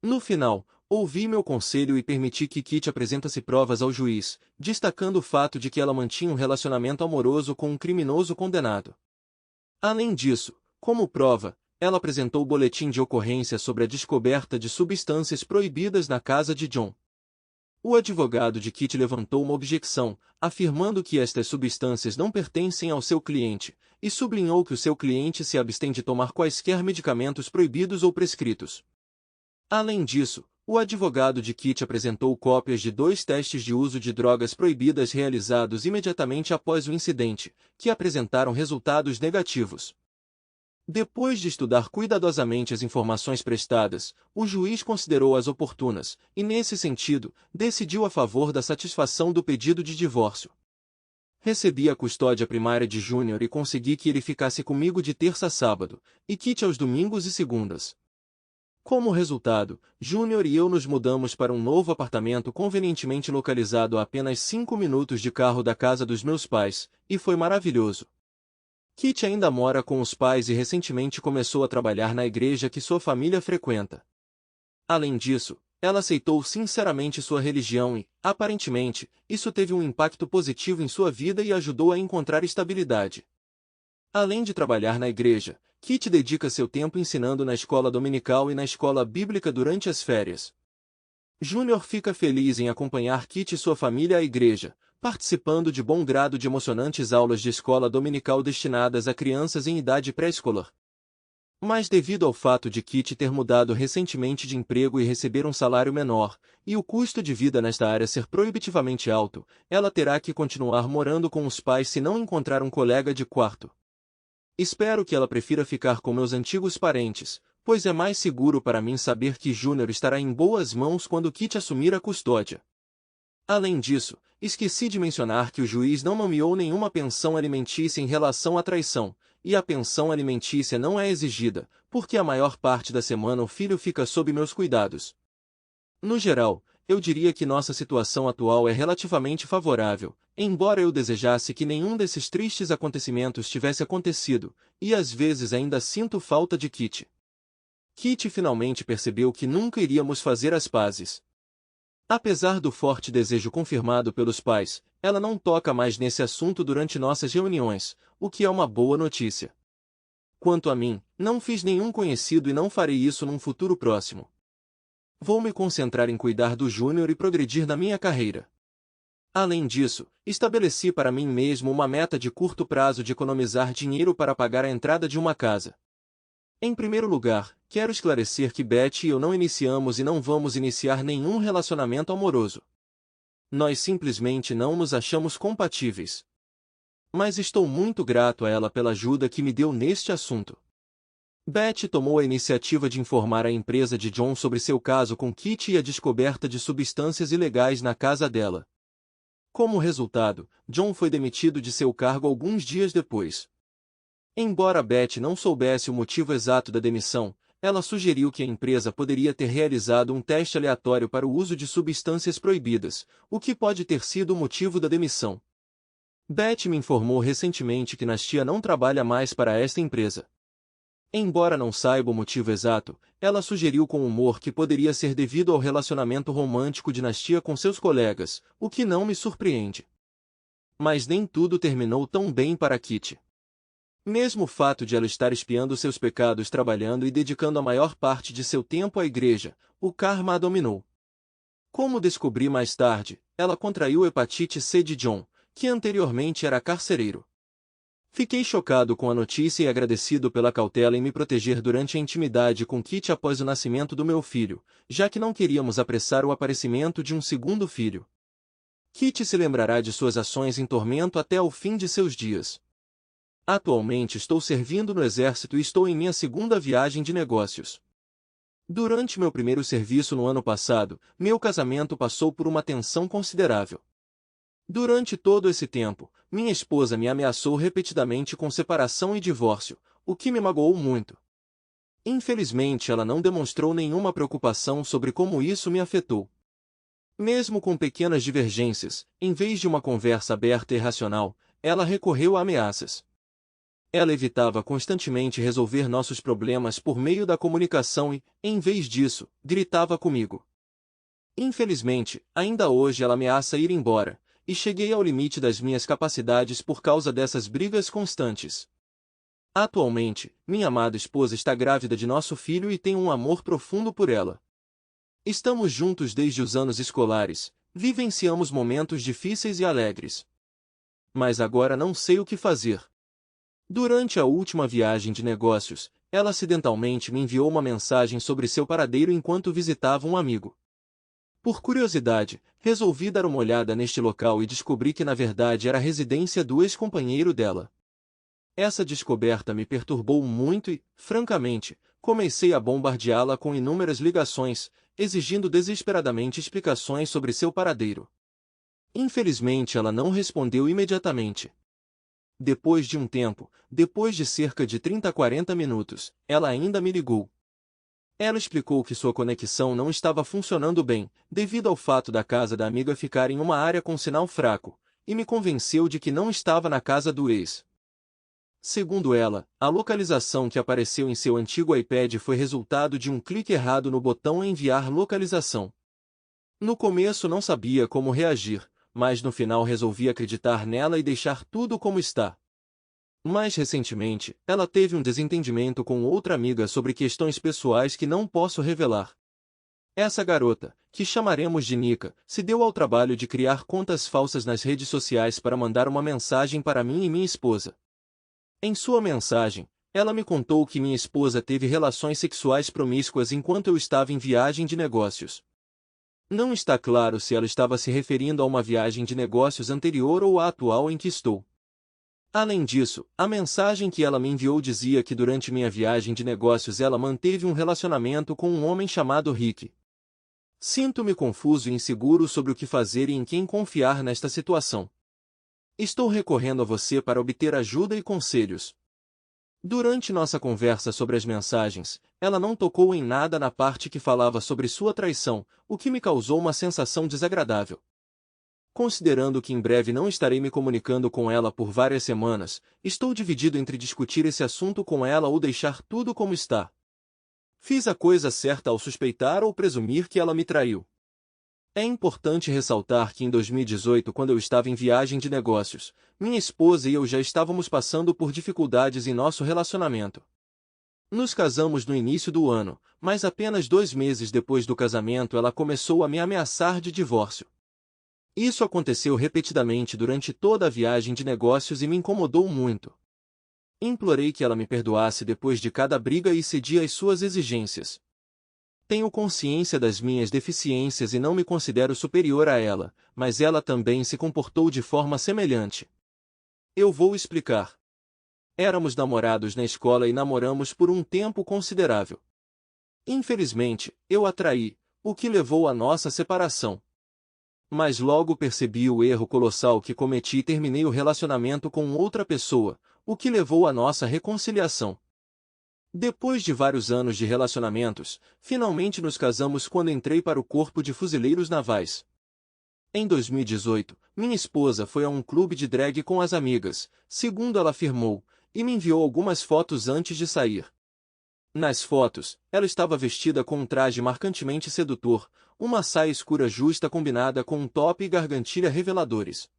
No final, ouvi meu conselho e permiti que Kit apresentasse provas ao juiz, destacando o fato de que ela mantinha um relacionamento amoroso com um criminoso condenado. Além disso, como prova, ela apresentou o boletim de ocorrência sobre a descoberta de substâncias proibidas na casa de John. O advogado de Kit levantou uma objeção, afirmando que estas substâncias não pertencem ao seu cliente, e sublinhou que o seu cliente se abstém de tomar quaisquer medicamentos proibidos ou prescritos. Além disso, o advogado de Kit apresentou cópias de 2 testes de uso de drogas proibidas realizados imediatamente após o incidente, que apresentaram resultados negativos. Depois de estudar cuidadosamente as informações prestadas, o juiz considerou-as oportunas, e nesse sentido, decidiu a favor da satisfação do pedido de divórcio. Recebi a custódia primária de Júnior e consegui que ele ficasse comigo de terça a sábado, e Kit aos domingos e segundas. Como resultado, Júnior e eu nos mudamos para um novo apartamento convenientemente localizado a apenas 5 minutos de carro da casa dos meus pais, e foi maravilhoso. Kit ainda mora com os pais e recentemente começou a trabalhar na igreja que sua família frequenta. Além disso, ela aceitou sinceramente sua religião e, aparentemente, isso teve um impacto positivo em sua vida e ajudou a encontrar estabilidade. Além de trabalhar na igreja, Kit dedica seu tempo ensinando na escola dominical e na escola bíblica durante as férias. Júnior fica feliz em acompanhar Kit e sua família à igreja, participando de bom grado de emocionantes aulas de escola dominical destinadas a crianças em idade pré-escolar. Mas devido ao fato de Kit ter mudado recentemente de emprego e receber um salário menor, e o custo de vida nesta área ser proibitivamente alto, ela terá que continuar morando com os pais se não encontrar um colega de quarto. Espero que ela prefira ficar com meus antigos parentes, pois é mais seguro para mim saber que Júnior estará em boas mãos quando Kit assumir a custódia. Além disso, esqueci de mencionar que o juiz não nomeou nenhuma pensão alimentícia em relação à traição, e a pensão alimentícia não é exigida, porque a maior parte da semana o filho fica sob meus cuidados. No geral, eu diria que nossa situação atual é relativamente favorável, embora eu desejasse que nenhum desses tristes acontecimentos tivesse acontecido, e às vezes ainda sinto falta de Kitty. Kitty finalmente percebeu que nunca iríamos fazer as pazes. Apesar do forte desejo confirmado pelos pais, ela não toca mais nesse assunto durante nossas reuniões, o que é uma boa notícia. Quanto a mim, não fiz nenhum conhecido e não farei isso num futuro próximo. Vou me concentrar em cuidar do Júnior e progredir na minha carreira. Além disso, estabeleci para mim mesmo uma meta de curto prazo de economizar dinheiro para pagar a entrada de uma casa. Em primeiro lugar, quero esclarecer que Beth e eu não iniciamos e não vamos iniciar nenhum relacionamento amoroso. Nós simplesmente não nos achamos compatíveis. Mas estou muito grato a ela pela ajuda que me deu neste assunto. Beth tomou a iniciativa de informar a empresa de John sobre seu caso com Kitty e a descoberta de substâncias ilegais na casa dela. Como resultado, John foi demitido de seu cargo alguns dias depois. Embora Beth não soubesse o motivo exato da demissão, ela sugeriu que a empresa poderia ter realizado um teste aleatório para o uso de substâncias proibidas, o que pode ter sido o motivo da demissão. Beth me informou recentemente que Nastia não trabalha mais para esta empresa. Embora não saiba o motivo exato, ela sugeriu com humor que poderia ser devido ao relacionamento romântico de Nastia com seus colegas, o que não me surpreende. Mas nem tudo terminou tão bem para Kitty. Mesmo o fato de ela estar expiando seus pecados trabalhando e dedicando a maior parte de seu tempo à igreja, o karma a dominou. Como descobri mais tarde, ela contraiu hepatite C de John, que anteriormente era carcereiro. Fiquei chocado com a notícia e agradecido pela cautela em me proteger durante a intimidade com Kitty após o nascimento do meu filho, já que não queríamos apressar o aparecimento de um segundo filho. Kitty se lembrará de suas ações em tormento até ao fim de seus dias. Atualmente estou servindo no exército e estou em minha segunda viagem de negócios. Durante meu primeiro serviço no ano passado, meu casamento passou por uma tensão considerável. Durante todo esse tempo, minha esposa me ameaçou repetidamente com separação e divórcio, o que me magoou muito. Infelizmente, ela não demonstrou nenhuma preocupação sobre como isso me afetou. Mesmo com pequenas divergências, em vez de uma conversa aberta e racional, ela recorreu a ameaças. Ela evitava constantemente resolver nossos problemas por meio da comunicação e, em vez disso, gritava comigo. Infelizmente, ainda hoje ela ameaça ir embora, e cheguei ao limite das minhas capacidades por causa dessas brigas constantes. Atualmente, minha amada esposa está grávida de nosso filho e tem um amor profundo por ela. Estamos juntos desde os anos escolares, vivenciamos momentos difíceis e alegres. Mas agora não sei o que fazer. Durante a última viagem de negócios, ela acidentalmente me enviou uma mensagem sobre seu paradeiro enquanto visitava um amigo. Por curiosidade, resolvi dar uma olhada neste local e descobri que na verdade era a residência do ex-companheiro dela. Essa descoberta me perturbou muito e, francamente, comecei a bombardeá-la com inúmeras ligações, exigindo desesperadamente explicações sobre seu paradeiro. Infelizmente ela não respondeu imediatamente. Depois de um tempo, depois de cerca de 30 a 40 minutos, ela ainda me ligou. Ela explicou que sua conexão não estava funcionando bem, devido ao fato da casa da amiga ficar em uma área com sinal fraco, e me convenceu de que não estava na casa do ex. Segundo ela, a localização que apareceu em seu antigo iPad foi resultado de um clique errado no botão Enviar localização. No começo não sabia como reagir, mas no final resolvi acreditar nela e deixar tudo como está. Mais recentemente, ela teve um desentendimento com outra amiga sobre questões pessoais que não posso revelar. Essa garota, que chamaremos de Nika, se deu ao trabalho de criar contas falsas nas redes sociais para mandar uma mensagem para mim e minha esposa. Em sua mensagem, ela me contou que minha esposa teve relações sexuais promíscuas enquanto eu estava em viagem de negócios. Não está claro se ela estava se referindo a uma viagem de negócios anterior ou à atual em que estou. Além disso, a mensagem que ela me enviou dizia que durante minha viagem de negócios ela manteve um relacionamento com um homem chamado Rick. Sinto-me confuso e inseguro sobre o que fazer e em quem confiar nesta situação. Estou recorrendo a você para obter ajuda e conselhos. Durante nossa conversa sobre as mensagens, ela não tocou em nada na parte que falava sobre sua traição, o que me causou uma sensação desagradável. Considerando que em breve não estarei me comunicando com ela por várias semanas, estou dividido entre discutir esse assunto com ela ou deixar tudo como está. Fiz a coisa certa ao suspeitar ou presumir que ela me traiu. É importante ressaltar que em 2018, quando eu estava em viagem de negócios, minha esposa e eu já estávamos passando por dificuldades em nosso relacionamento. Nos casamos no início do ano, mas apenas 2 meses depois do casamento ela começou a me ameaçar de divórcio. Isso aconteceu repetidamente durante toda a viagem de negócios e me incomodou muito. Implorei que ela me perdoasse depois de cada briga e cedi às suas exigências. Tenho consciência das minhas deficiências e não me considero superior a ela, mas ela também se comportou de forma semelhante. Eu vou explicar. Éramos namorados na escola e namoramos por um tempo considerável. Infelizmente, eu a traí, o que levou à nossa separação. Mas logo percebi o erro colossal que cometi e terminei o relacionamento com outra pessoa, o que levou à nossa reconciliação. Depois de vários anos de relacionamentos, finalmente nos casamos quando entrei para o Corpo de Fuzileiros Navais. Em 2018, minha esposa foi a um clube de drag com as amigas, segundo ela afirmou, e me enviou algumas fotos antes de sair. Nas fotos, ela estava vestida com um traje marcantemente sedutor, uma saia escura justa combinada com um top e gargantilha reveladores.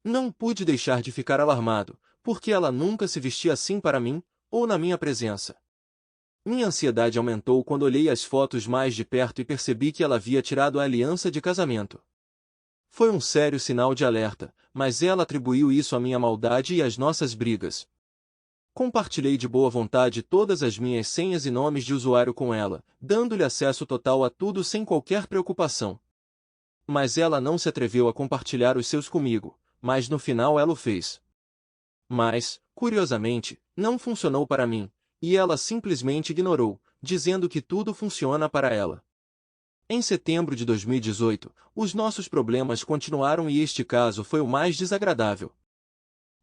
Não pude deixar de ficar alarmado, porque ela nunca se vestia assim para mim, ou na minha presença. Minha ansiedade aumentou quando olhei as fotos mais de perto e percebi que ela havia tirado a aliança de casamento. Foi um sério sinal de alerta, mas ela atribuiu isso à minha maldade e às nossas brigas. Compartilhei de boa vontade todas as minhas senhas e nomes de usuário com ela, dando-lhe acesso total a tudo sem qualquer preocupação. Mas ela não se atreveu a compartilhar os seus comigo, mas no final ela o fez. Mas, curiosamente, não funcionou para mim, e ela simplesmente ignorou, dizendo que tudo funciona para ela. Em setembro de 2018, os nossos problemas continuaram e este caso foi o mais desagradável.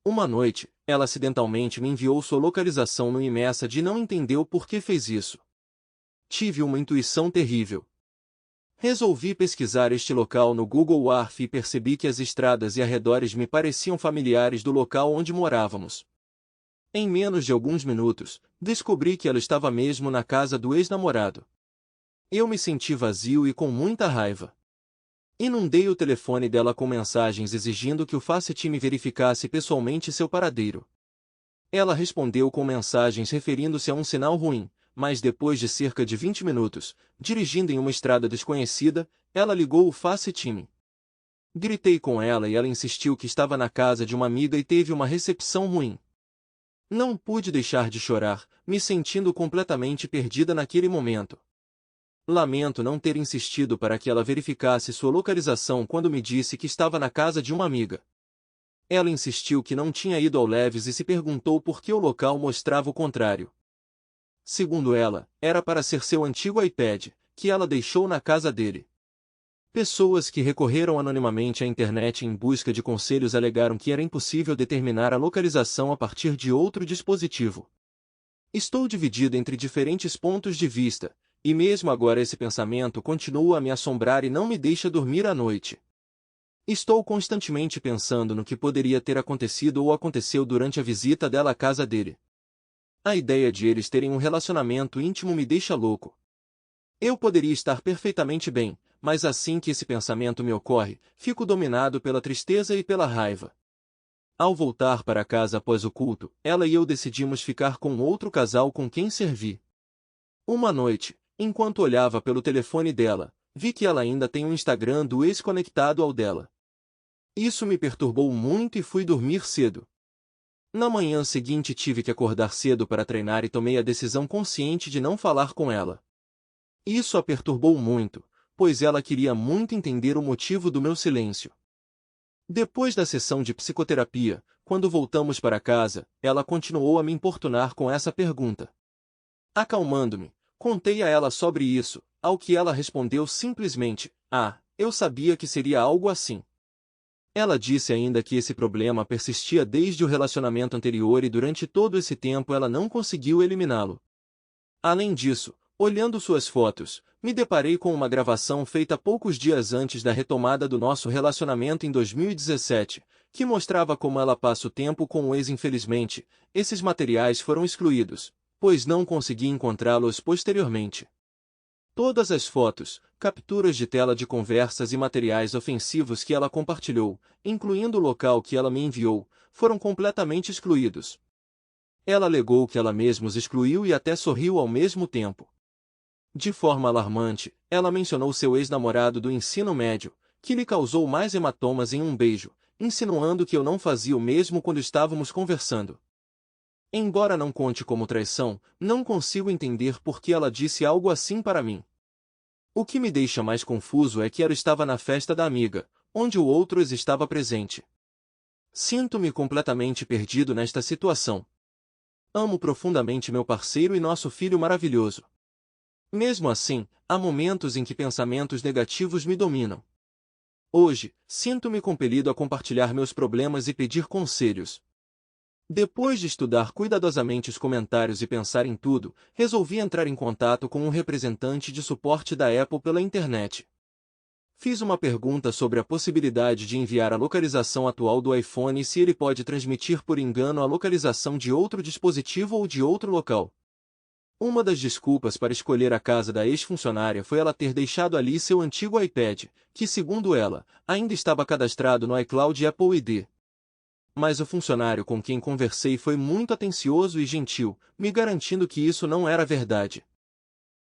Uma noite, ela acidentalmente me enviou sua localização no iMessage e não entendeu por que fez isso. Tive uma intuição terrível. Resolvi pesquisar este local no Google Earth e percebi que as estradas e arredores me pareciam familiares do local onde morávamos. Em menos de alguns minutos, descobri que ela estava mesmo na casa do ex-namorado. Eu me senti vazio e com muita raiva. Inundei o telefone dela com mensagens exigindo que o Facetime verificasse pessoalmente seu paradeiro. Ela respondeu com mensagens referindo-se a um sinal ruim, mas depois de cerca de 20 minutos, dirigindo em uma estrada desconhecida, ela ligou o Facetime. Gritei com ela e ela insistiu que estava na casa de uma amiga e teve uma recepção ruim. Não pude deixar de chorar, me sentindo completamente perdida naquele momento. Lamento não ter insistido para que ela verificasse sua localização quando me disse que estava na casa de uma amiga. Ela insistiu que não tinha ido ao Leves e se perguntou por que o local mostrava o contrário. Segundo ela, era para ser seu antigo iPad, que ela deixou na casa dele. Pessoas que recorreram anonimamente à internet em busca de conselhos alegaram que era impossível determinar a localização a partir de outro dispositivo. Estou dividido entre diferentes pontos de vista, e mesmo agora esse pensamento continua a me assombrar e não me deixa dormir à noite. Estou constantemente pensando no que poderia ter acontecido ou aconteceu durante a visita dela à casa dele. A ideia de eles terem um relacionamento íntimo me deixa louco. Eu poderia estar perfeitamente bem, mas assim que esse pensamento me ocorre, fico dominado pela tristeza e pela raiva. Ao voltar para casa após o culto, ela e eu decidimos ficar com outro casal com quem servi. Uma noite, enquanto olhava pelo telefone dela, vi que ela ainda tem um Instagram do ex conectado ao dela. Isso me perturbou muito e fui dormir cedo. Na manhã seguinte tive que acordar cedo para treinar e tomei a decisão consciente de não falar com ela. Isso a perturbou muito, pois ela queria muito entender o motivo do meu silêncio. Depois da sessão de psicoterapia, quando voltamos para casa, ela continuou a me importunar com essa pergunta. Acalmando-me, contei a ela sobre isso, ao que ela respondeu simplesmente: "Ah, eu sabia que seria algo assim." Ela disse ainda que esse problema persistia desde o relacionamento anterior e durante todo esse tempo ela não conseguiu eliminá-lo. Além disso, olhando suas fotos, me deparei com uma gravação feita poucos dias antes da retomada do nosso relacionamento em 2017, que mostrava como ela passa o tempo com o ex. Infelizmente, esses materiais foram excluídos, pois não consegui encontrá-los posteriormente. Todas as fotos, capturas de tela de conversas e materiais ofensivos que ela compartilhou, incluindo o local que ela me enviou, foram completamente excluídos. Ela alegou que ela mesma os excluiu e até sorriu ao mesmo tempo. De forma alarmante, ela mencionou seu ex-namorado do ensino médio, que lhe causou mais hematomas em um beijo, insinuando que eu não fazia o mesmo quando estávamos conversando. Embora não conte como traição, não consigo entender por que ela disse algo assim para mim. O que me deixa mais confuso é que ela estava na festa da amiga, onde o outro ex estava presente. Sinto-me completamente perdido nesta situação. Amo profundamente meu parceiro e nosso filho maravilhoso. Mesmo assim, há momentos em que pensamentos negativos me dominam. Hoje, sinto-me compelido a compartilhar meus problemas e pedir conselhos. Depois de estudar cuidadosamente os comentários e pensar em tudo, resolvi entrar em contato com um representante de suporte da Apple pela internet. Fiz uma pergunta sobre a possibilidade de enviar a localização atual do iPhone e se ele pode transmitir por engano a localização de outro dispositivo ou de outro local. Uma das desculpas para escolher a casa da ex-funcionária foi ela ter deixado ali seu antigo iPad, que segundo ela, ainda estava cadastrado no iCloud Apple ID. Mas o funcionário com quem conversei foi muito atencioso e gentil, me garantindo que isso não era verdade.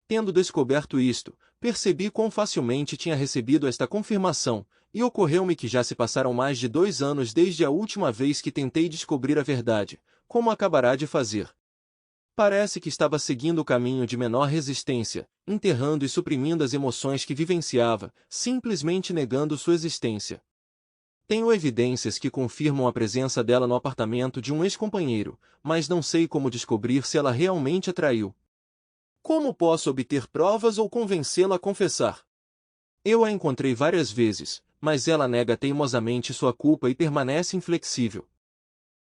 Tendo descoberto isto, percebi quão facilmente tinha recebido esta confirmação, e ocorreu-me que já se passaram mais de 2 anos desde a última vez que tentei descobrir a verdade, como acabará de fazer. Parece que estava seguindo o caminho de menor resistência, enterrando e suprimindo as emoções que vivenciava, simplesmente negando sua existência. Tenho evidências que confirmam a presença dela no apartamento de um ex-companheiro, mas não sei como descobrir se ela realmente a traiu. Como posso obter provas ou convencê-la a confessar? Eu a encontrei várias vezes, mas ela nega teimosamente sua culpa e permanece inflexível.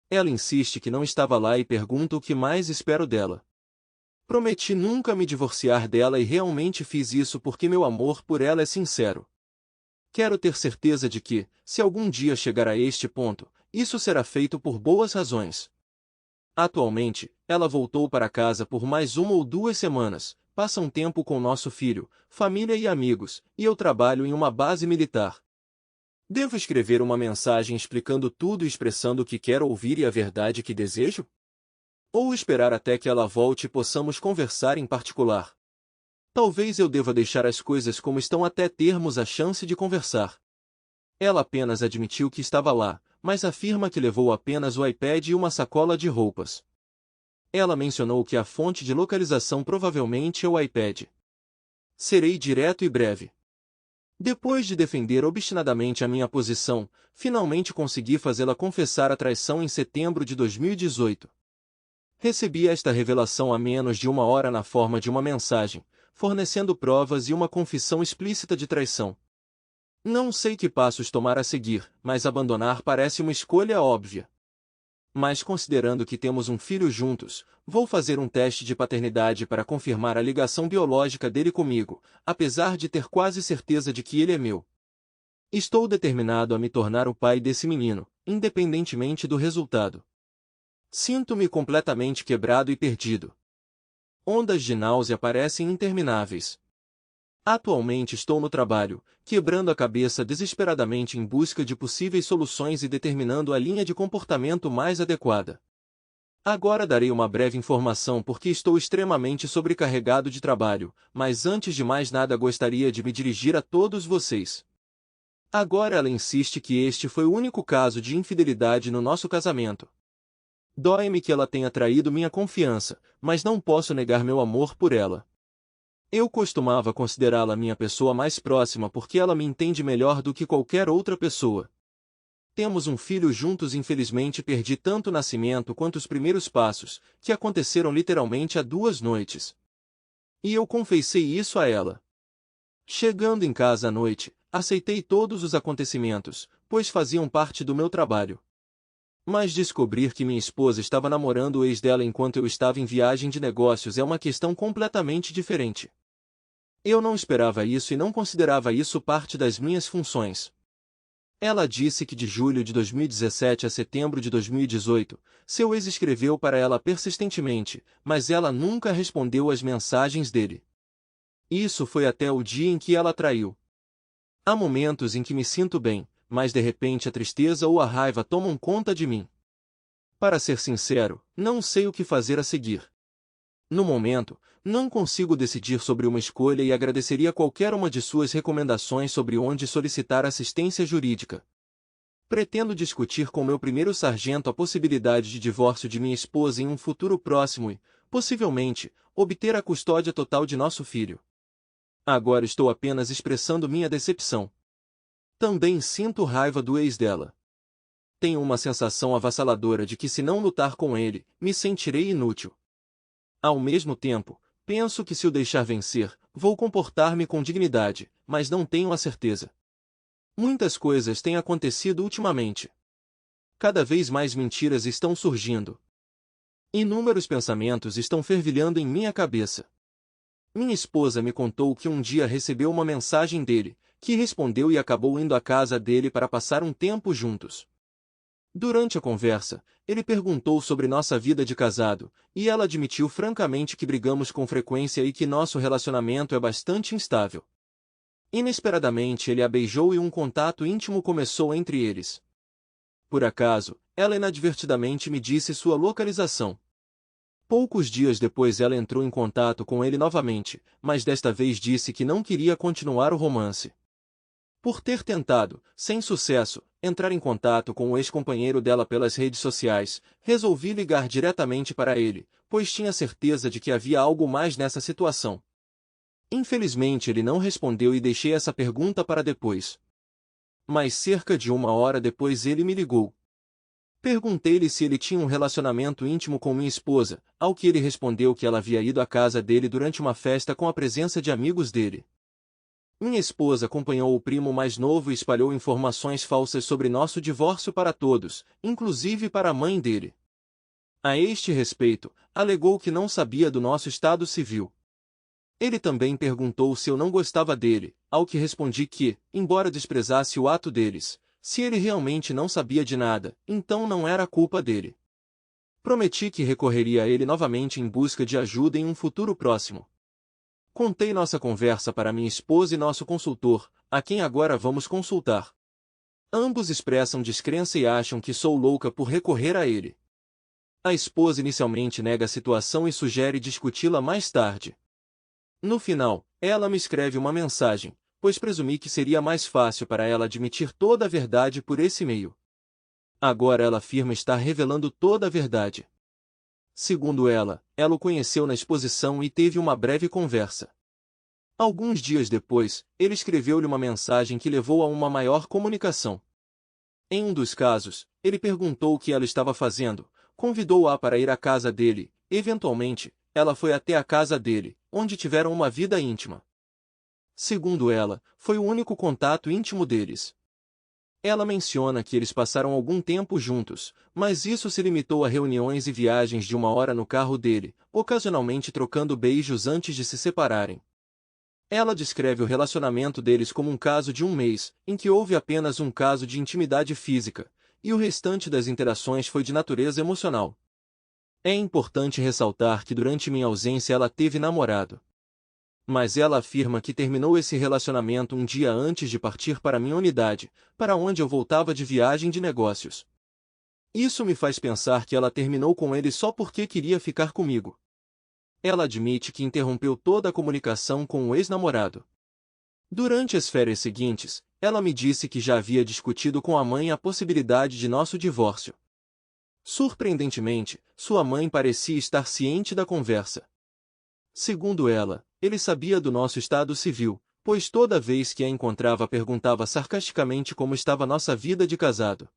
Ela insiste que não estava lá e pergunta o que mais espero dela. Prometi nunca me divorciar dela e realmente fiz isso porque meu amor por ela é sincero. Quero ter certeza de que, se algum dia chegar a este ponto, isso será feito por boas razões. Atualmente, ela voltou para casa por mais 1 ou 2 semanas, passa um tempo com nosso filho, família e amigos, e eu trabalho em uma base militar. Devo escrever uma mensagem explicando tudo e expressando o que quero ouvir e a verdade que desejo? Ou esperar até que ela volte e possamos conversar em particular? Talvez eu deva deixar as coisas como estão até termos a chance de conversar. Ela apenas admitiu que estava lá, mas afirma que levou apenas o iPad e uma sacola de roupas. Ela mencionou que a fonte de localização provavelmente é o iPad. Serei direto e breve. Depois de defender obstinadamente a minha posição, finalmente consegui fazê-la confessar a traição em setembro de 2018. Recebi esta revelação há menos de 1 hora na forma de uma mensagem, fornecendo provas e uma confissão explícita de traição. Não sei que passos tomar a seguir, mas abandonar parece uma escolha óbvia. Mas considerando que temos um filho juntos, vou fazer um teste de paternidade para confirmar a ligação biológica dele comigo, apesar de ter quase certeza de que ele é meu. Estou determinado a me tornar o pai desse menino, independentemente do resultado. Sinto-me completamente quebrado e perdido. Ondas de náusea parecem intermináveis. Atualmente estou no trabalho, quebrando a cabeça desesperadamente em busca de possíveis soluções e determinando a linha de comportamento mais adequada. Agora darei uma breve informação porque estou extremamente sobrecarregado de trabalho, mas antes de mais nada gostaria de me dirigir a todos vocês. Agora ela insiste que este foi o único caso de infidelidade no nosso casamento. Dói-me que ela tenha traído minha confiança, mas não posso negar meu amor por ela. Eu costumava considerá-la minha pessoa mais próxima porque ela me entende melhor do que qualquer outra pessoa. Temos um filho juntos e infelizmente perdi tanto o nascimento quanto os primeiros passos, que aconteceram literalmente há 2 noites. E eu confessei isso a ela. Chegando em casa à noite, aceitei todos os acontecimentos, pois faziam parte do meu trabalho. Mas descobrir que minha esposa estava namorando o ex dela enquanto eu estava em viagem de negócios é uma questão completamente diferente. Eu não esperava isso e não considerava isso parte das minhas funções. Ela disse que de julho de 2017 a setembro de 2018, seu ex escreveu para ela persistentemente, mas ela nunca respondeu às mensagens dele. Isso foi até o dia em que ela traiu. Há momentos em que me sinto bem, mas de repente a tristeza ou a raiva tomam conta de mim. Para ser sincero, não sei o que fazer a seguir. No momento, não consigo decidir sobre uma escolha e agradeceria qualquer uma de suas recomendações sobre onde solicitar assistência jurídica. Pretendo discutir com meu primeiro sargento a possibilidade de divórcio de minha esposa em um futuro próximo e, possivelmente, obter a custódia total de nosso filho. Agora estou apenas expressando minha decepção. Também sinto raiva do ex dela. Tenho uma sensação avassaladora de que se não lutar com ele, me sentirei inútil. Ao mesmo tempo, penso que se o deixar vencer, vou comportar-me com dignidade, mas não tenho a certeza. Muitas coisas têm acontecido ultimamente. Cada vez mais mentiras estão surgindo. Inúmeros pensamentos estão fervilhando em minha cabeça. Minha esposa me contou que um dia recebeu uma mensagem dele, que respondeu e acabou indo à casa dele para passar um tempo juntos. Durante a conversa, ele perguntou sobre nossa vida de casado, e ela admitiu francamente que brigamos com frequência e que nosso relacionamento é bastante instável. Inesperadamente ele a beijou e um contato íntimo começou entre eles. Por acaso, ela inadvertidamente me disse sua localização. Poucos dias depois ela entrou em contato com ele novamente, mas desta vez disse que não queria continuar o romance. Por ter tentado, sem sucesso, entrar em contato com o ex-companheiro dela pelas redes sociais, resolvi ligar diretamente para ele, pois tinha certeza de que havia algo mais nessa situação. Infelizmente ele não respondeu e deixei essa pergunta para depois. Mas cerca de 1 hora depois ele me ligou. Perguntei-lhe se ele tinha um relacionamento íntimo com minha esposa, ao que ele respondeu que ela havia ido à casa dele durante uma festa com a presença de amigos dele. Minha esposa acompanhou o primo mais novo e espalhou informações falsas sobre nosso divórcio para todos, inclusive para a mãe dele. A este respeito, alegou que não sabia do nosso estado civil. Ele também perguntou se eu não gostava dele, ao que respondi que, embora desprezasse o ato deles, se ele realmente não sabia de nada, então não era culpa dele. Prometi que recorreria a ele novamente em busca de ajuda em um futuro próximo. Contei nossa conversa para minha esposa e nosso consultor, a quem agora vamos consultar. Ambos expressam descrença e acham que sou louca por recorrer a ele. A esposa inicialmente nega a situação e sugere discuti-la mais tarde. No final, ela me escreve uma mensagem, pois presumi que seria mais fácil para ela admitir toda a verdade por esse meio. Agora ela afirma estar revelando toda a verdade. Segundo ela o conheceu na exposição e teve uma breve conversa. Alguns dias depois, ele escreveu-lhe uma mensagem que levou a uma maior comunicação. Em um dos casos, ele perguntou o que ela estava fazendo, convidou-a para ir à casa dele, eventualmente, ela foi até a casa dele, onde tiveram uma vida íntima. Segundo ela, foi o único contato íntimo deles. Ela menciona que eles passaram algum tempo juntos, mas isso se limitou a reuniões e viagens de 1 hora no carro dele, ocasionalmente trocando beijos antes de se separarem. Ela descreve o relacionamento deles como um caso de 1 mês, em que houve apenas um caso de intimidade física, e o restante das interações foi de natureza emocional. É importante ressaltar que durante minha ausência ela teve namorado. Mas ela afirma que terminou esse relacionamento um dia antes de partir para minha unidade, para onde eu voltava de viagem de negócios. Isso me faz pensar que ela terminou com ele só porque queria ficar comigo. Ela admite que interrompeu toda a comunicação com o ex-namorado. Durante as férias seguintes, ela me disse que já havia discutido com a mãe a possibilidade de nosso divórcio. Surpreendentemente, sua mãe parecia estar ciente da conversa. Segundo ela, ele sabia do nosso estado civil, pois toda vez que a encontrava perguntava sarcasticamente como estava nossa vida de casado.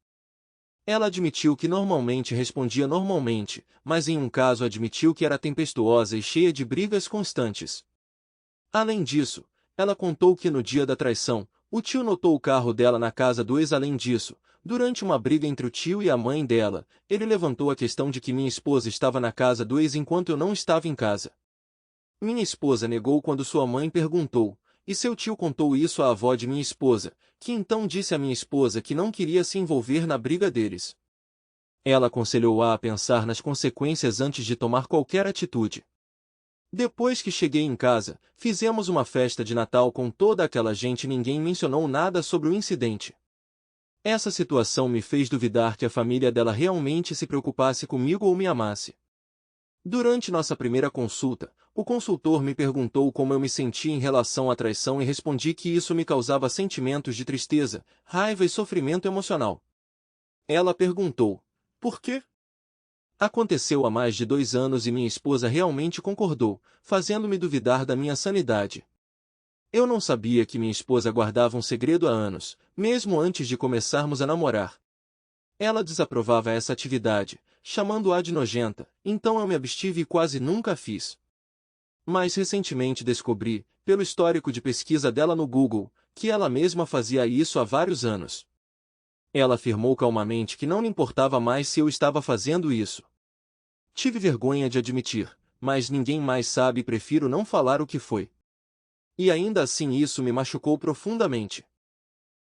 Ela admitiu que normalmente respondia normalmente, mas em um caso admitiu que era tempestuosa e cheia de brigas constantes. Além disso, ela contou que no dia da traição, O tio notou o carro dela na casa do ex. Além disso, durante uma briga entre o tio e a mãe dela, ele levantou a questão de que minha esposa estava na casa do ex enquanto eu não estava em casa. Minha esposa negou quando sua mãe perguntou, e seu tio contou isso à avó de minha esposa, que então disse à minha esposa que não queria se envolver na briga deles. Ela aconselhou-a a pensar nas consequências antes de tomar qualquer atitude. Depois que cheguei em casa, fizemos uma festa de Natal com toda aquela gente e ninguém mencionou nada sobre o incidente. Essa situação me fez duvidar que a família dela realmente se preocupasse comigo ou me amasse. Durante nossa primeira consulta, o consultor me perguntou como eu me sentia em relação à traição e respondi que isso me causava sentimentos de tristeza, raiva e sofrimento emocional. Ela perguntou: por quê? Aconteceu há mais de 2 anos e minha esposa realmente concordou, fazendo-me duvidar da minha sanidade. Eu não sabia que minha esposa guardava um segredo há anos, mesmo antes de começarmos a namorar. Ela desaprovava essa atividade, chamando-a de nojenta, então eu me abstive e quase nunca a fiz. Mas recentemente descobri, pelo histórico de pesquisa dela no Google, que ela mesma fazia isso há vários anos. Ela afirmou calmamente que não lhe importava mais se eu estava fazendo isso. Tive vergonha de admitir, mas ninguém mais sabe e prefiro não falar o que foi. E ainda assim isso me machucou profundamente.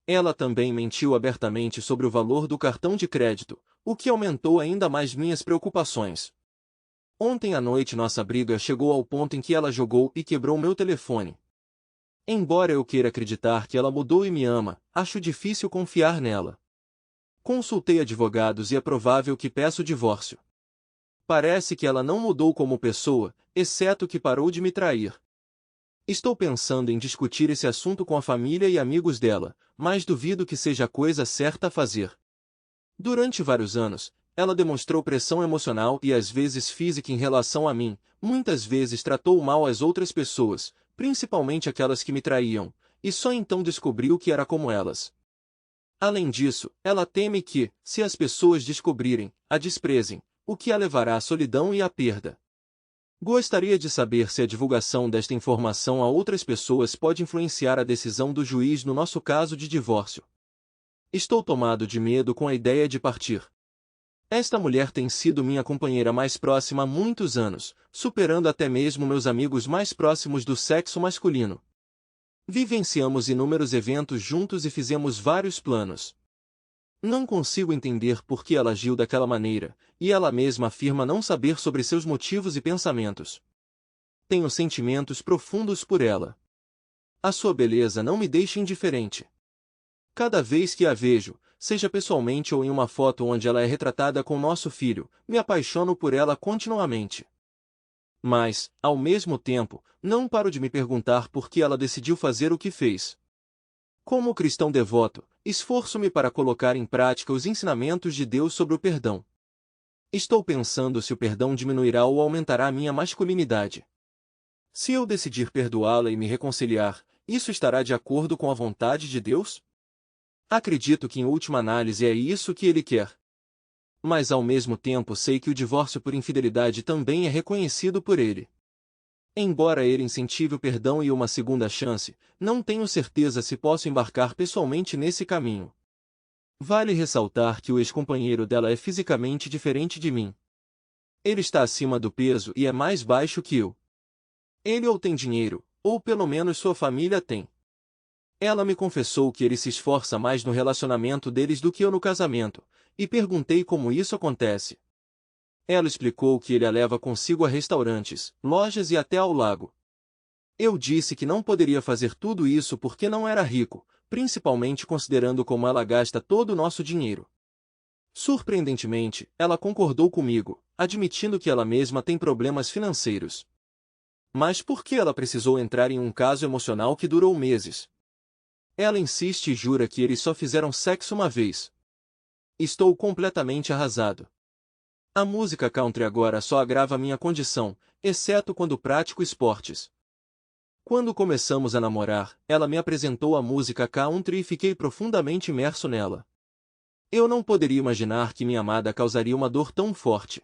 Ela também mentiu abertamente sobre o valor do cartão de crédito, o que aumentou ainda mais minhas preocupações. Ontem à noite nossa briga chegou ao ponto em que ela jogou e quebrou meu telefone. Embora eu queira acreditar que ela mudou e me ama, acho difícil confiar nela. Consultei advogados e é provável que peça o divórcio. Parece que ela não mudou como pessoa, exceto que parou de me trair. Estou pensando em discutir esse assunto com a família e amigos dela, mas duvido que seja a coisa certa a fazer. Durante vários anos, ela demonstrou pressão emocional e às vezes física em relação a mim, muitas vezes tratou mal as outras pessoas, principalmente aquelas que me traíam, e só então descobriu que era como elas. Além disso, ela teme que, se as pessoas descobrirem, a desprezem, o que a levará à solidão e à perda. Gostaria de saber se a divulgação desta informação a outras pessoas pode influenciar a decisão do juiz no nosso caso de divórcio. Estou tomado de medo com a ideia de partir. Esta mulher tem sido minha companheira mais próxima há muitos anos, superando até mesmo meus amigos mais próximos do sexo masculino. Vivenciamos inúmeros eventos juntos e fizemos vários planos. Não consigo entender por que ela agiu daquela maneira, e ela mesma afirma não saber sobre seus motivos e pensamentos. Tenho sentimentos profundos por ela. A sua beleza não me deixa indiferente. Cada vez que a vejo, seja pessoalmente ou em uma foto onde ela é retratada com nosso filho, me apaixono por ela continuamente. Mas, ao mesmo tempo, não paro de me perguntar por que ela decidiu fazer o que fez. Como cristão devoto, esforço-me para colocar em prática os ensinamentos de Deus sobre o perdão. Estou pensando se o perdão diminuirá ou aumentará a minha masculinidade. Se eu decidir perdoá-la e me reconciliar, isso estará de acordo com a vontade de Deus? Acredito que em última análise é isso que Ele quer. Mas ao mesmo tempo sei que o divórcio por infidelidade também é reconhecido por Ele. Embora ele incentive o perdão e uma segunda chance, não tenho certeza se posso embarcar pessoalmente nesse caminho. Vale ressaltar que o ex-companheiro dela é fisicamente diferente de mim. Ele está acima do peso e é mais baixo que eu. Ele ou tem dinheiro, ou pelo menos sua família tem. Ela me confessou que ele se esforça mais no relacionamento deles do que eu no casamento, e perguntei como isso acontece. Ela explicou que ele a leva consigo a restaurantes, lojas e até ao lago. Eu disse que não poderia fazer tudo isso porque não era rico, principalmente considerando como ela gasta todo o nosso dinheiro. Surpreendentemente, ela concordou comigo, admitindo que ela mesma tem problemas financeiros. Mas por que ela precisou entrar em um caso emocional que durou meses? Ela insiste e jura que eles só fizeram sexo uma vez. Estou completamente arrasado. A música country agora só agrava minha condição, exceto quando pratico esportes. Quando começamos a namorar, ela me apresentou a música country e fiquei profundamente imerso nela. Eu não poderia imaginar que minha amada causaria uma dor tão forte.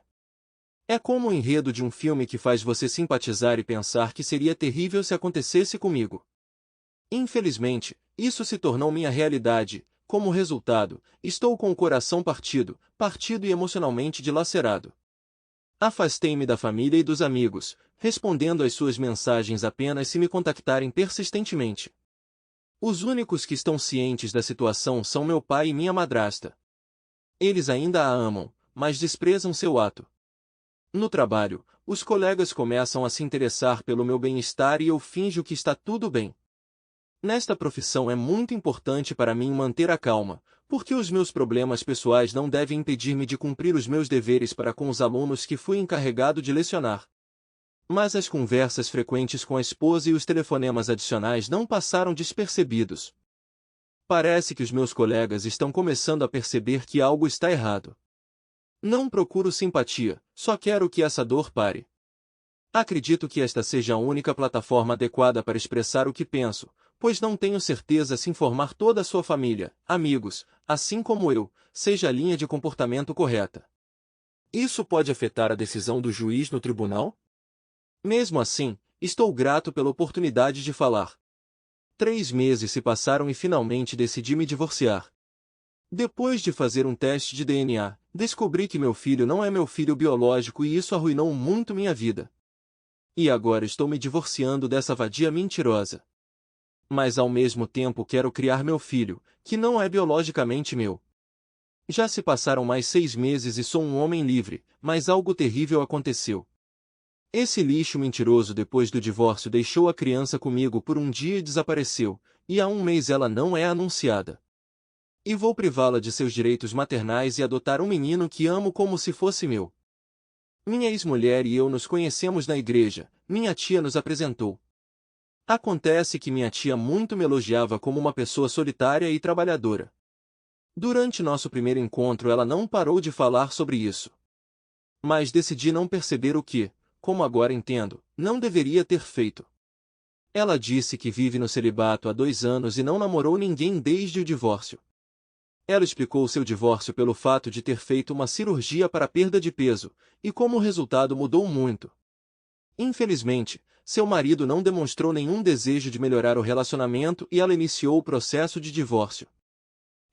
É como o enredo de um filme que faz você simpatizar e pensar que seria terrível se acontecesse comigo. Infelizmente, Isso se tornou minha realidade. Como resultado, estou com o coração partido e emocionalmente dilacerado. Afastei-me da família e dos amigos, respondendo às suas mensagens apenas se me contactarem persistentemente. Os únicos que estão cientes da situação são meu pai e minha madrasta. Eles ainda a amam, mas desprezam seu ato. No trabalho, os colegas começam a se interessar pelo meu bem-estar e eu finjo que está tudo bem. Nesta profissão é muito importante para mim manter a calma, porque os meus problemas pessoais não devem impedir-me de cumprir os meus deveres para com os alunos que fui encarregado de lecionar. Mas as conversas frequentes com a esposa e os telefonemas adicionais não passaram despercebidos. Parece que os meus colegas estão começando a perceber que algo está errado. Não procuro simpatia, só quero que essa dor pare. Acredito que esta seja a única plataforma adequada para expressar o que penso, pois não tenho certeza se informar toda a sua família, amigos, assim como eu, seja a linha de comportamento correta. Isso pode afetar a decisão do juiz no tribunal? Mesmo assim, estou grato pela oportunidade de falar. 3 meses se passaram e finalmente decidi me divorciar. Depois de fazer um teste de DNA, descobri que meu filho não é meu filho biológico e isso arruinou muito minha vida. E agora estou me divorciando dessa vadia mentirosa. Mas ao mesmo tempo quero criar meu filho, que não é biologicamente meu. Já se passaram mais 6 meses e sou um homem livre, mas algo terrível aconteceu. Esse lixo mentiroso depois do divórcio deixou a criança comigo por um dia e desapareceu, e há um mês ela não é anunciada. E vou privá-la de seus direitos maternais e adotar um menino que amo como se fosse meu. Minha ex-mulher e eu nos conhecemos na igreja, minha tia nos apresentou. Acontece que minha tia muito me elogiava como uma pessoa solitária e trabalhadora. Durante nosso primeiro encontro ela não parou de falar sobre isso. Mas decidi não perceber o que, como agora entendo, não deveria ter feito. Ela disse que vive no celibato há 2 anos e não namorou ninguém desde o divórcio. Ela explicou seu divórcio pelo fato de ter feito uma cirurgia para perda de peso, e como resultado mudou muito. Infelizmente, seu marido não demonstrou nenhum desejo de melhorar o relacionamento e ela iniciou o processo de divórcio.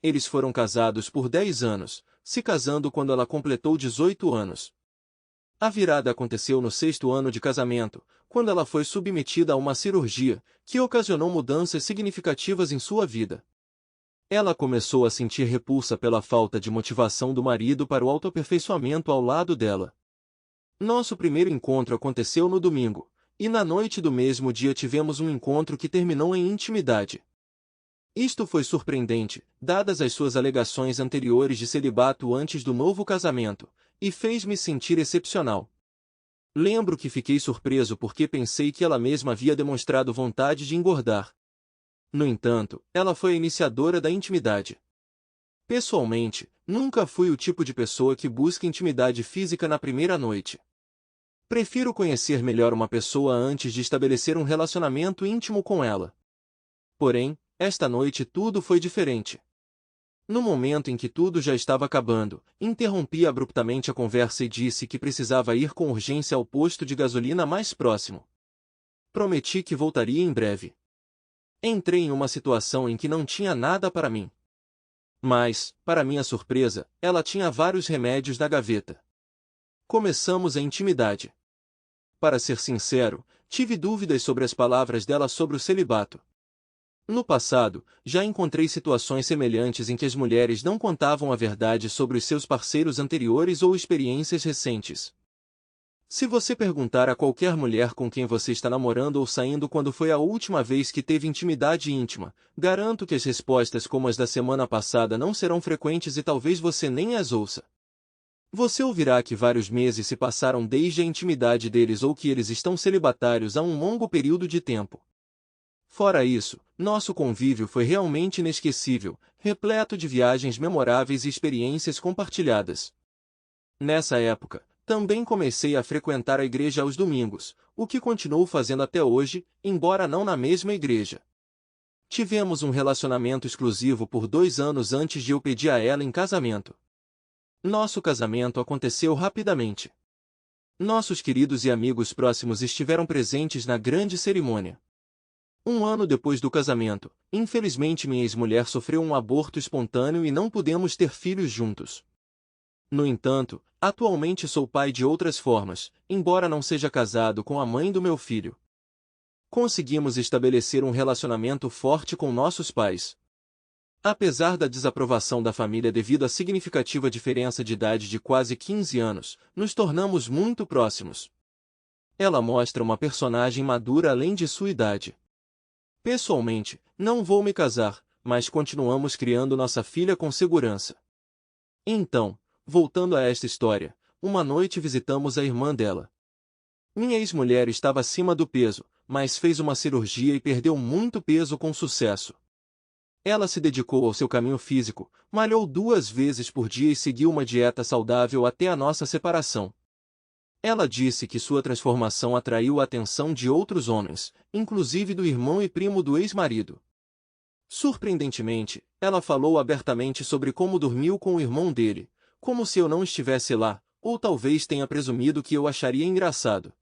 Eles foram casados por 10 anos, se casando quando ela completou 18 anos. A virada aconteceu no 6º ano de casamento, quando ela foi submetida a uma cirurgia, que ocasionou mudanças significativas em sua vida. Ela começou a sentir repulsa pela falta de motivação do marido para o autoaperfeiçoamento ao lado dela. Nosso primeiro encontro aconteceu no domingo, e na noite do mesmo dia tivemos um encontro que terminou em intimidade. Isto foi surpreendente, dadas as suas alegações anteriores de celibato antes do novo casamento, e fez-me sentir excepcional. Lembro que fiquei surpreso porque pensei que ela mesma havia demonstrado vontade de engordar. No entanto, ela foi a iniciadora da intimidade. Pessoalmente, nunca fui o tipo de pessoa que busca intimidade física na primeira noite. Prefiro conhecer melhor uma pessoa antes de estabelecer um relacionamento íntimo com ela. Porém, esta noite tudo foi diferente. No momento em que tudo já estava acabando, interrompi abruptamente a conversa e disse que precisava ir com urgência ao posto de gasolina mais próximo. Prometi que voltaria em breve. Entrei em uma situação em que não tinha nada para mim. Mas, para minha surpresa, ela tinha vários remédios na gaveta. Começamos a intimidade. Para ser sincero, tive dúvidas sobre as palavras dela sobre o celibato. No passado, já encontrei situações semelhantes em que as mulheres não contavam a verdade sobre os seus parceiros anteriores ou experiências recentes. Se você perguntar a qualquer mulher com quem você está namorando ou saindo quando foi a última vez que teve intimidade íntima, garanto que as respostas como as da semana passada não serão frequentes e talvez você nem as ouça. Você ouvirá que vários meses se passaram desde a intimidade deles ou que eles estão celibatários há um longo período de tempo. Fora isso, nosso convívio foi realmente inesquecível, repleto de viagens memoráveis e experiências compartilhadas. Nessa época, também comecei a frequentar a igreja aos domingos, o que continuo fazendo até hoje, embora não na mesma igreja. Tivemos um relacionamento exclusivo por 2 anos antes de eu pedir a ela em casamento. Nosso casamento aconteceu rapidamente. Nossos queridos e amigos próximos estiveram presentes na grande cerimônia. Um ano depois do casamento, infelizmente minha ex-mulher sofreu um aborto espontâneo e não pudemos ter filhos juntos. No entanto, atualmente sou pai de outras formas, embora não seja casado com a mãe do meu filho. Conseguimos estabelecer um relacionamento forte com nossos pais. Apesar da desaprovação da família devido à significativa diferença de idade de quase 15 anos, nos tornamos muito próximos. Ela mostra uma personagem madura além de sua idade. Pessoalmente, não vou me casar, mas continuamos criando nossa filha com segurança. Então, voltando a esta história, uma noite visitamos a irmã dela. Minha ex-mulher estava acima do peso, mas fez uma cirurgia e perdeu muito peso com sucesso. Ela se dedicou ao seu caminho físico, malhou 2 vezes por dia e seguiu uma dieta saudável até a nossa separação. Ela disse que sua transformação atraiu a atenção de outros homens, inclusive do irmão e primo do ex-marido. Surpreendentemente, ela falou abertamente sobre como dormiu com o irmão dele, como se eu não estivesse lá, ou talvez tenha presumido que eu acharia engraçado.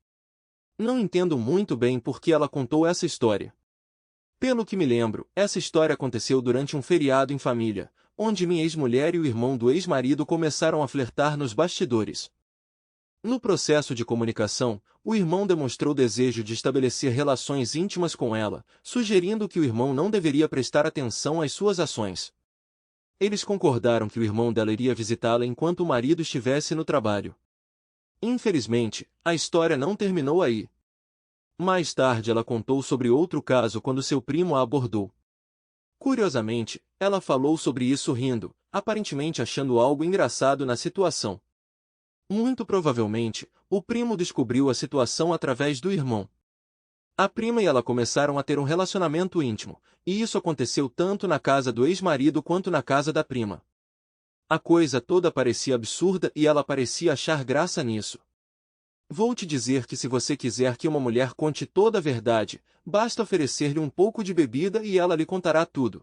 Não entendo muito bem por que ela contou essa história. Pelo que me lembro, essa história aconteceu durante um feriado em família, onde minha ex-mulher e o irmão do ex-marido começaram a flertar nos bastidores. No processo de comunicação, o irmão demonstrou desejo de estabelecer relações íntimas com ela, sugerindo que o irmão não deveria prestar atenção às suas ações. Eles concordaram que o irmão dela iria visitá-la enquanto o marido estivesse no trabalho. Infelizmente, a história não terminou aí. Mais tarde ela contou sobre outro caso quando seu primo a abordou. Curiosamente, ela falou sobre isso rindo, aparentemente achando algo engraçado na situação. Muito provavelmente, o primo descobriu a situação através do irmão. A prima e ela começaram a ter um relacionamento íntimo, e isso aconteceu tanto na casa do ex-marido quanto na casa da prima. A coisa toda parecia absurda e ela parecia achar graça nisso. Vou te dizer que se você quiser que uma mulher conte toda a verdade, basta oferecer-lhe um pouco de bebida e ela lhe contará tudo.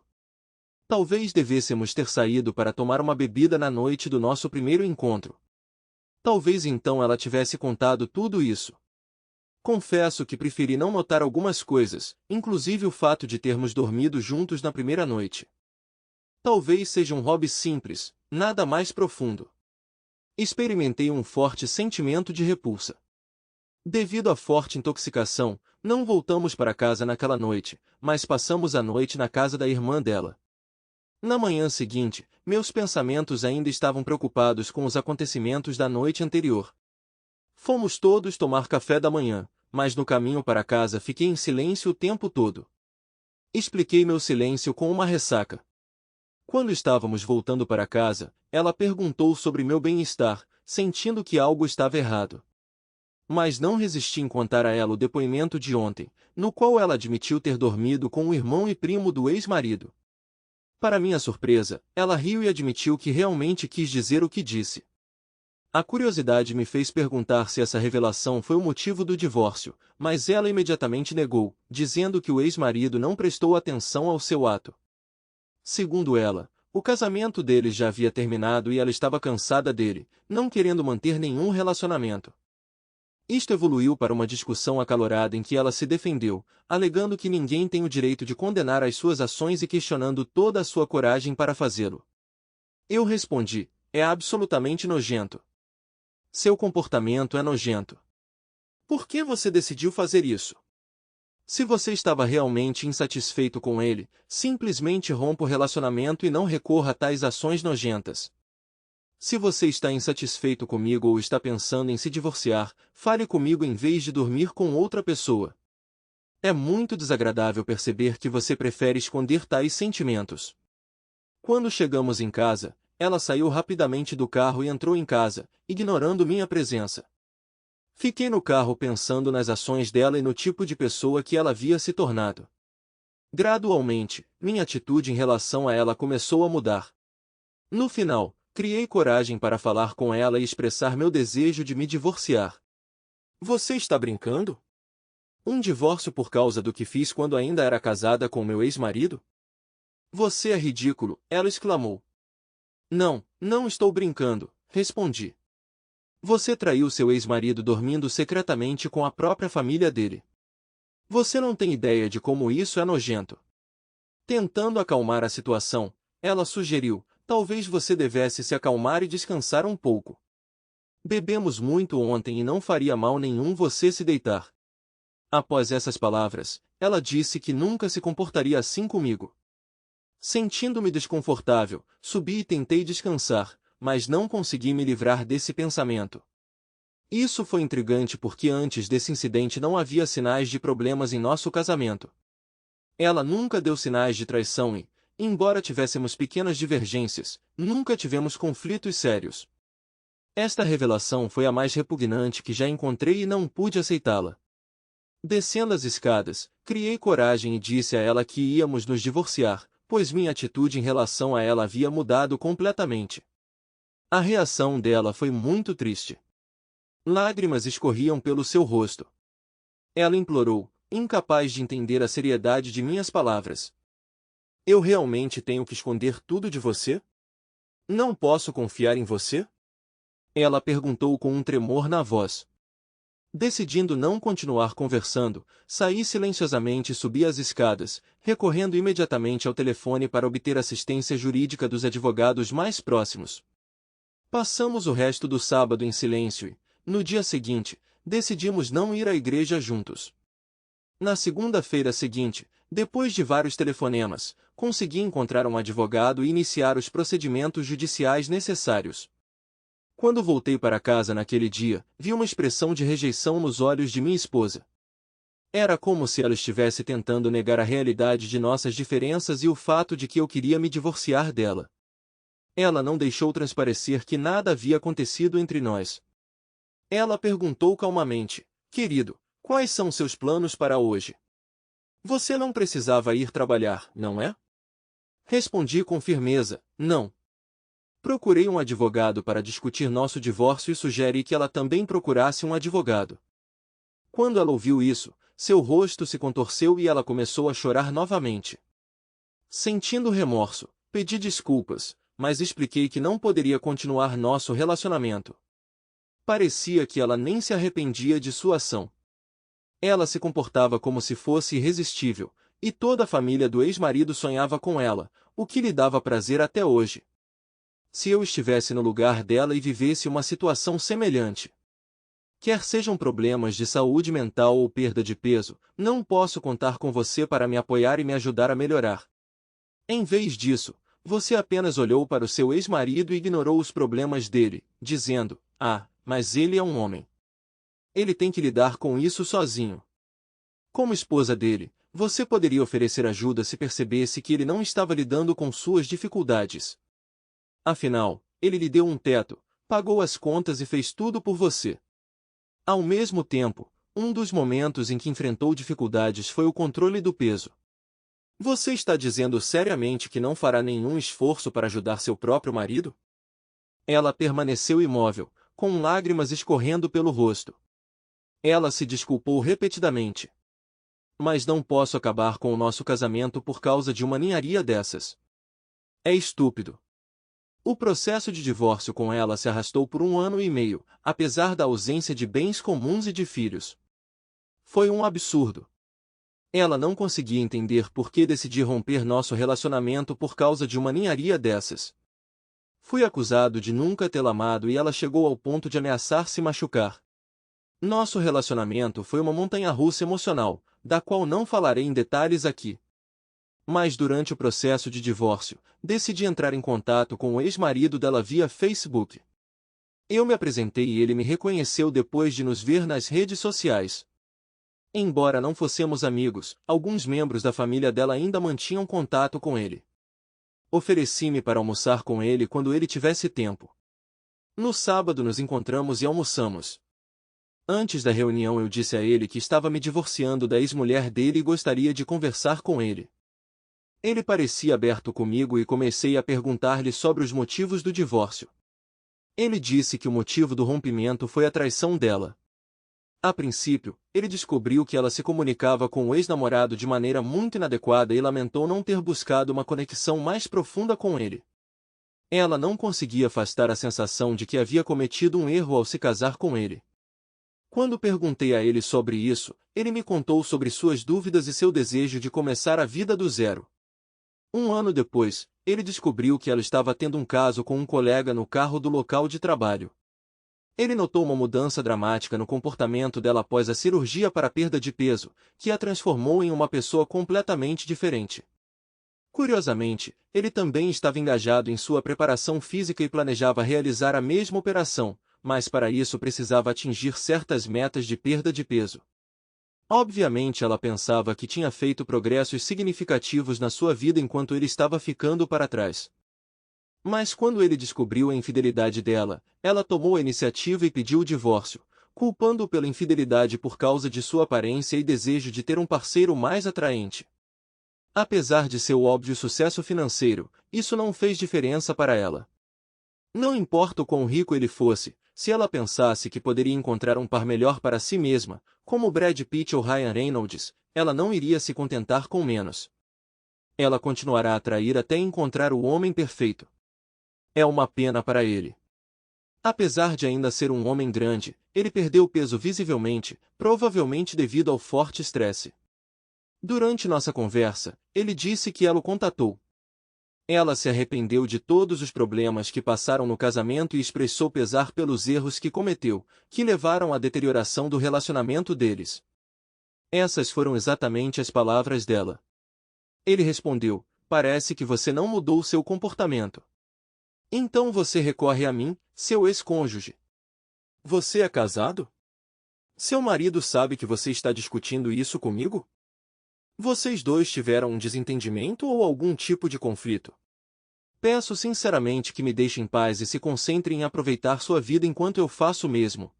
Talvez devêssemos ter saído para tomar uma bebida na noite do nosso primeiro encontro. Talvez então ela tivesse contado tudo isso. Confesso que preferi não notar algumas coisas, inclusive o fato de termos dormido juntos na primeira noite. Talvez seja um hobby simples, nada mais profundo. Experimentei um forte sentimento de repulsa. Devido à forte intoxicação, não voltamos para casa naquela noite, mas passamos a noite na casa da irmã dela. Na manhã seguinte, meus pensamentos ainda estavam preocupados com os acontecimentos da noite anterior. Fomos todos tomar café da manhã, mas no caminho para casa fiquei em silêncio o tempo todo. Expliquei meu silêncio com uma ressaca. Quando estávamos voltando para casa, ela perguntou sobre meu bem-estar, sentindo que algo estava errado. Mas não resisti em contar a ela o depoimento de ontem, no qual ela admitiu ter dormido com o irmão e primo do ex-marido. Para minha surpresa, ela riu e admitiu que realmente quis dizer o que disse. A curiosidade me fez perguntar se essa revelação foi o motivo do divórcio, mas ela imediatamente negou, dizendo que o ex-marido não prestou atenção ao seu ato. Segundo ela, o casamento deles já havia terminado e ela estava cansada dele, não querendo manter nenhum relacionamento. Isto evoluiu para uma discussão acalorada em que ela se defendeu, alegando que ninguém tem o direito de condenar as suas ações e questionando toda a sua coragem para fazê-lo. Eu respondi, é absolutamente nojento. Seu comportamento é nojento. Por que você decidiu fazer isso? Se você estava realmente insatisfeito com ele, simplesmente rompa o relacionamento e não recorra a tais ações nojentas. Se você está insatisfeito comigo ou está pensando em se divorciar, fale comigo em vez de dormir com outra pessoa. É muito desagradável perceber que você prefere esconder tais sentimentos. Quando chegamos em casa, ela saiu rapidamente do carro e entrou em casa, ignorando minha presença. Fiquei no carro pensando nas ações dela e no tipo de pessoa que ela havia se tornado. Gradualmente, minha atitude em relação a ela começou a mudar. No final, criei coragem para falar com ela e expressar meu desejo de me divorciar. Você está brincando? Um divórcio por causa do que fiz quando ainda era casada com meu ex-marido? Você é ridículo, ela exclamou. Não, não estou brincando, respondi. Você traiu seu ex-marido dormindo secretamente com a própria família dele. Você não tem ideia de como isso é nojento. Tentando acalmar a situação, ela sugeriu: talvez você devesse se acalmar e descansar um pouco. Bebemos muito ontem e não faria mal nenhum você se deitar. Após essas palavras, ela disse que nunca se comportaria assim comigo. Sentindo-me desconfortável, subi e tentei descansar, mas não consegui me livrar desse pensamento. Isso foi intrigante porque antes desse incidente não havia sinais de problemas em nosso casamento. Ela nunca deu sinais de traição e, embora tivéssemos pequenas divergências, nunca tivemos conflitos sérios. Esta revelação foi a mais repugnante que já encontrei e não pude aceitá-la. Descendo as escadas, criei coragem e disse a ela que íamos nos divorciar, pois minha atitude em relação a ela havia mudado completamente. A reação dela foi muito triste. Lágrimas escorriam pelo seu rosto. Ela implorou, incapaz de entender a seriedade de minhas palavras. Eu realmente tenho que esconder tudo de você? Não posso confiar em você? Ela perguntou com um tremor na voz. Decidindo não continuar conversando, saí silenciosamente e subi as escadas, recorrendo imediatamente ao telefone para obter assistência jurídica dos advogados mais próximos. Passamos o resto do sábado em silêncio e, no dia seguinte, decidimos não ir à igreja juntos. Na segunda-feira seguinte, depois de vários telefonemas, consegui encontrar um advogado e iniciar os procedimentos judiciais necessários. Quando voltei para casa naquele dia, vi uma expressão de rejeição nos olhos de minha esposa. Era como se ela estivesse tentando negar a realidade de nossas diferenças e o fato de que eu queria me divorciar dela. Ela não deixou transparecer que nada havia acontecido entre nós. Ela perguntou calmamente: querido, quais são seus planos para hoje? Você não precisava ir trabalhar, não é? Respondi com firmeza: não. Procurei um advogado para discutir nosso divórcio e sugeri que ela também procurasse um advogado. Quando ela ouviu isso, seu rosto se contorceu e ela começou a chorar novamente. Sentindo remorso, pedi desculpas, mas expliquei que não poderia continuar nosso relacionamento. Parecia que ela nem se arrependia de sua ação. Ela se comportava como se fosse irresistível, e toda a família do ex-marido sonhava com ela, o que lhe dava prazer até hoje. Se eu estivesse no lugar dela e vivesse uma situação semelhante, quer sejam problemas de saúde mental ou perda de peso, não posso contar com você para me apoiar e me ajudar a melhorar. Em vez disso, você apenas olhou para o seu ex-marido e ignorou os problemas dele, dizendo: ah, mas ele é um homem. Ele tem que lidar com isso sozinho. Como esposa dele, você poderia oferecer ajuda se percebesse que ele não estava lidando com suas dificuldades. Afinal, ele lhe deu um teto, pagou as contas e fez tudo por você. Ao mesmo tempo, um dos momentos em que enfrentou dificuldades foi o controle do peso. Você está dizendo seriamente que não fará nenhum esforço para ajudar seu próprio marido? Ela permaneceu imóvel, com lágrimas escorrendo pelo rosto. Ela se desculpou repetidamente. Mas não posso acabar com o nosso casamento por causa de uma ninharia dessas. É estúpido. O processo de divórcio com ela se arrastou por 1 ano e meio, apesar da ausência de bens comuns e de filhos. Foi um absurdo. Ela não conseguia entender por que decidi romper nosso relacionamento por causa de uma ninharia dessas. Fui acusado de nunca tê-la amado e ela chegou ao ponto de ameaçar se machucar. Nosso relacionamento foi uma montanha-russa emocional, da qual não falarei em detalhes aqui. Mas durante o processo de divórcio, decidi entrar em contato com o ex-marido dela via Facebook. Eu me apresentei e ele me reconheceu depois de nos ver nas redes sociais. Embora não fossemos amigos, alguns membros da família dela ainda mantinham contato com ele. Ofereci-me para almoçar com ele quando ele tivesse tempo. No sábado nos encontramos e almoçamos. Antes da reunião eu disse a ele que estava me divorciando da ex-mulher dele e gostaria de conversar com ele. Ele parecia aberto comigo e comecei a perguntar-lhe sobre os motivos do divórcio. Ele disse que o motivo do rompimento foi a traição dela. A princípio, ele descobriu que ela se comunicava com o ex-namorado de maneira muito inadequada e lamentou não ter buscado uma conexão mais profunda com ele. Ela não conseguia afastar a sensação de que havia cometido um erro ao se casar com ele. Quando perguntei a ele sobre isso, ele me contou sobre suas dúvidas e seu desejo de começar a vida do zero. Um ano depois, ele descobriu que ela estava tendo um caso com um colega no carro do local de trabalho. Ele notou uma mudança dramática no comportamento dela após a cirurgia para perda de peso, que a transformou em uma pessoa completamente diferente. Curiosamente, ele também estava engajado em sua preparação física e planejava realizar a mesma operação, mas para isso precisava atingir certas metas de perda de peso. Obviamente ela pensava que tinha feito progressos significativos na sua vida enquanto ele estava ficando para trás. Mas quando ele descobriu a infidelidade dela, ela tomou a iniciativa e pediu o divórcio, culpando-o pela infidelidade por causa de sua aparência e desejo de ter um parceiro mais atraente. Apesar de seu óbvio sucesso financeiro, isso não fez diferença para ela. Não importa o quão rico ele fosse, se ela pensasse que poderia encontrar um par melhor para si mesma, como Brad Pitt ou Ryan Reynolds, ela não iria se contentar com menos. Ela continuará a atrair até encontrar o homem perfeito. É uma pena para ele. Apesar de ainda ser um homem grande, ele perdeu peso visivelmente, provavelmente devido ao forte estresse. Durante nossa conversa, ele disse que ela o contatou. Ela se arrependeu de todos os problemas que passaram no casamento e expressou pesar pelos erros que cometeu, que levaram à deterioração do relacionamento deles. Essas foram exatamente as palavras dela. Ele respondeu: "Parece que você não mudou seu comportamento. Então você recorre a mim, seu ex-cônjuge. Você é casado? Seu marido sabe que você está discutindo isso comigo? Vocês dois tiveram um desentendimento ou algum tipo de conflito? Peço sinceramente que me deixe em paz e se concentre em aproveitar sua vida enquanto eu faço o mesmo."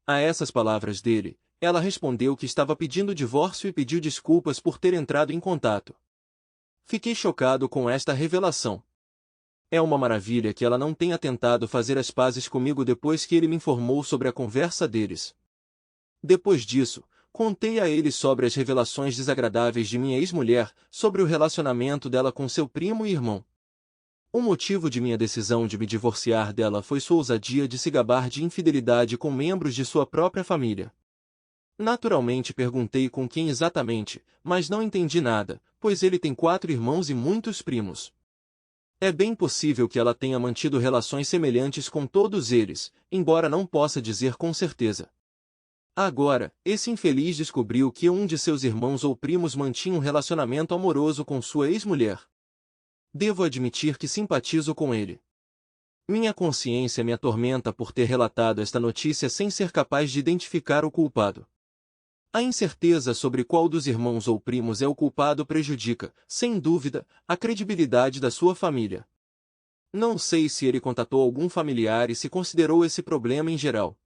A essas palavras dele, ela respondeu que estava pedindo divórcio e pediu desculpas por ter entrado em contato. Fiquei chocado com esta revelação. É uma maravilha que ela não tenha tentado fazer as pazes comigo depois que ele me informou sobre a conversa deles. Depois disso, contei a ele sobre as revelações desagradáveis de minha ex-mulher, sobre o relacionamento dela com seu primo e irmão. O motivo de minha decisão de me divorciar dela foi sua ousadia de se gabar de infidelidade com membros de sua própria família. Naturalmente perguntei com quem exatamente, mas não entendi nada, pois ele tem 4 irmãos e muitos primos. É bem possível que ela tenha mantido relações semelhantes com todos eles, embora não possa dizer com certeza. Agora, esse infeliz descobriu que um de seus irmãos ou primos mantinha um relacionamento amoroso com sua ex-mulher. Devo admitir que simpatizo com ele. Minha consciência me atormenta por ter relatado esta notícia sem ser capaz de identificar o culpado. A incerteza sobre qual dos irmãos ou primos é o culpado prejudica, sem dúvida, a credibilidade da sua família. Não sei se ele contatou algum familiar e se considerou esse problema em geral.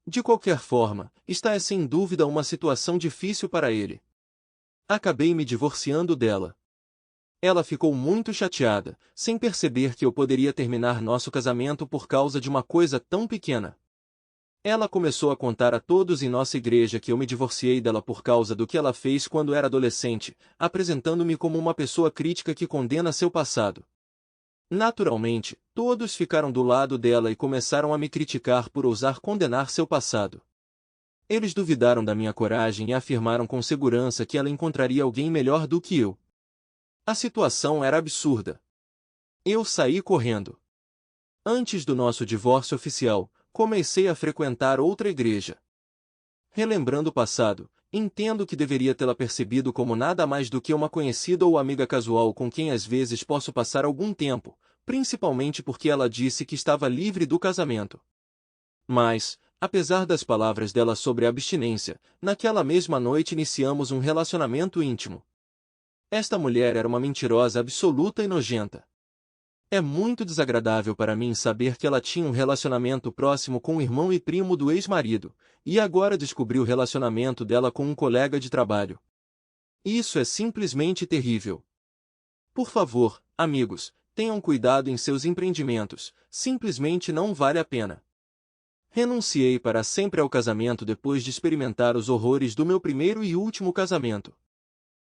De qualquer forma, esta é sem dúvida uma situação difícil para ele. Acabei me divorciando dela. Ela ficou muito chateada, sem perceber que eu poderia terminar nosso casamento por causa de uma coisa tão pequena. Ela começou a contar a todos em nossa igreja que eu me divorciei dela por causa do que ela fez quando era adolescente, apresentando-me como uma pessoa crítica que condena seu passado. Naturalmente, todos ficaram do lado dela e começaram a me criticar por ousar condenar seu passado. Eles duvidaram da minha coragem e afirmaram com segurança que ela encontraria alguém melhor do que eu. A situação era absurda. Eu saí correndo. Antes do nosso divórcio oficial, comecei a frequentar outra igreja. Relembrando o passado, entendo que deveria tê-la percebido como nada mais do que uma conhecida ou amiga casual com quem às vezes posso passar algum tempo, principalmente porque ela disse que estava livre do casamento. Mas, apesar das palavras dela sobre abstinência, naquela mesma noite iniciamos um relacionamento íntimo. Esta mulher era uma mentirosa absoluta e nojenta. É muito desagradável para mim saber que ela tinha um relacionamento próximo com o irmão e primo do ex-marido, e agora descobri o relacionamento dela com um colega de trabalho. Isso é simplesmente terrível. Por favor, amigos, tenham cuidado em seus empreendimentos, simplesmente não vale a pena. Renunciei para sempre ao casamento depois de experimentar os horrores do meu primeiro e último casamento.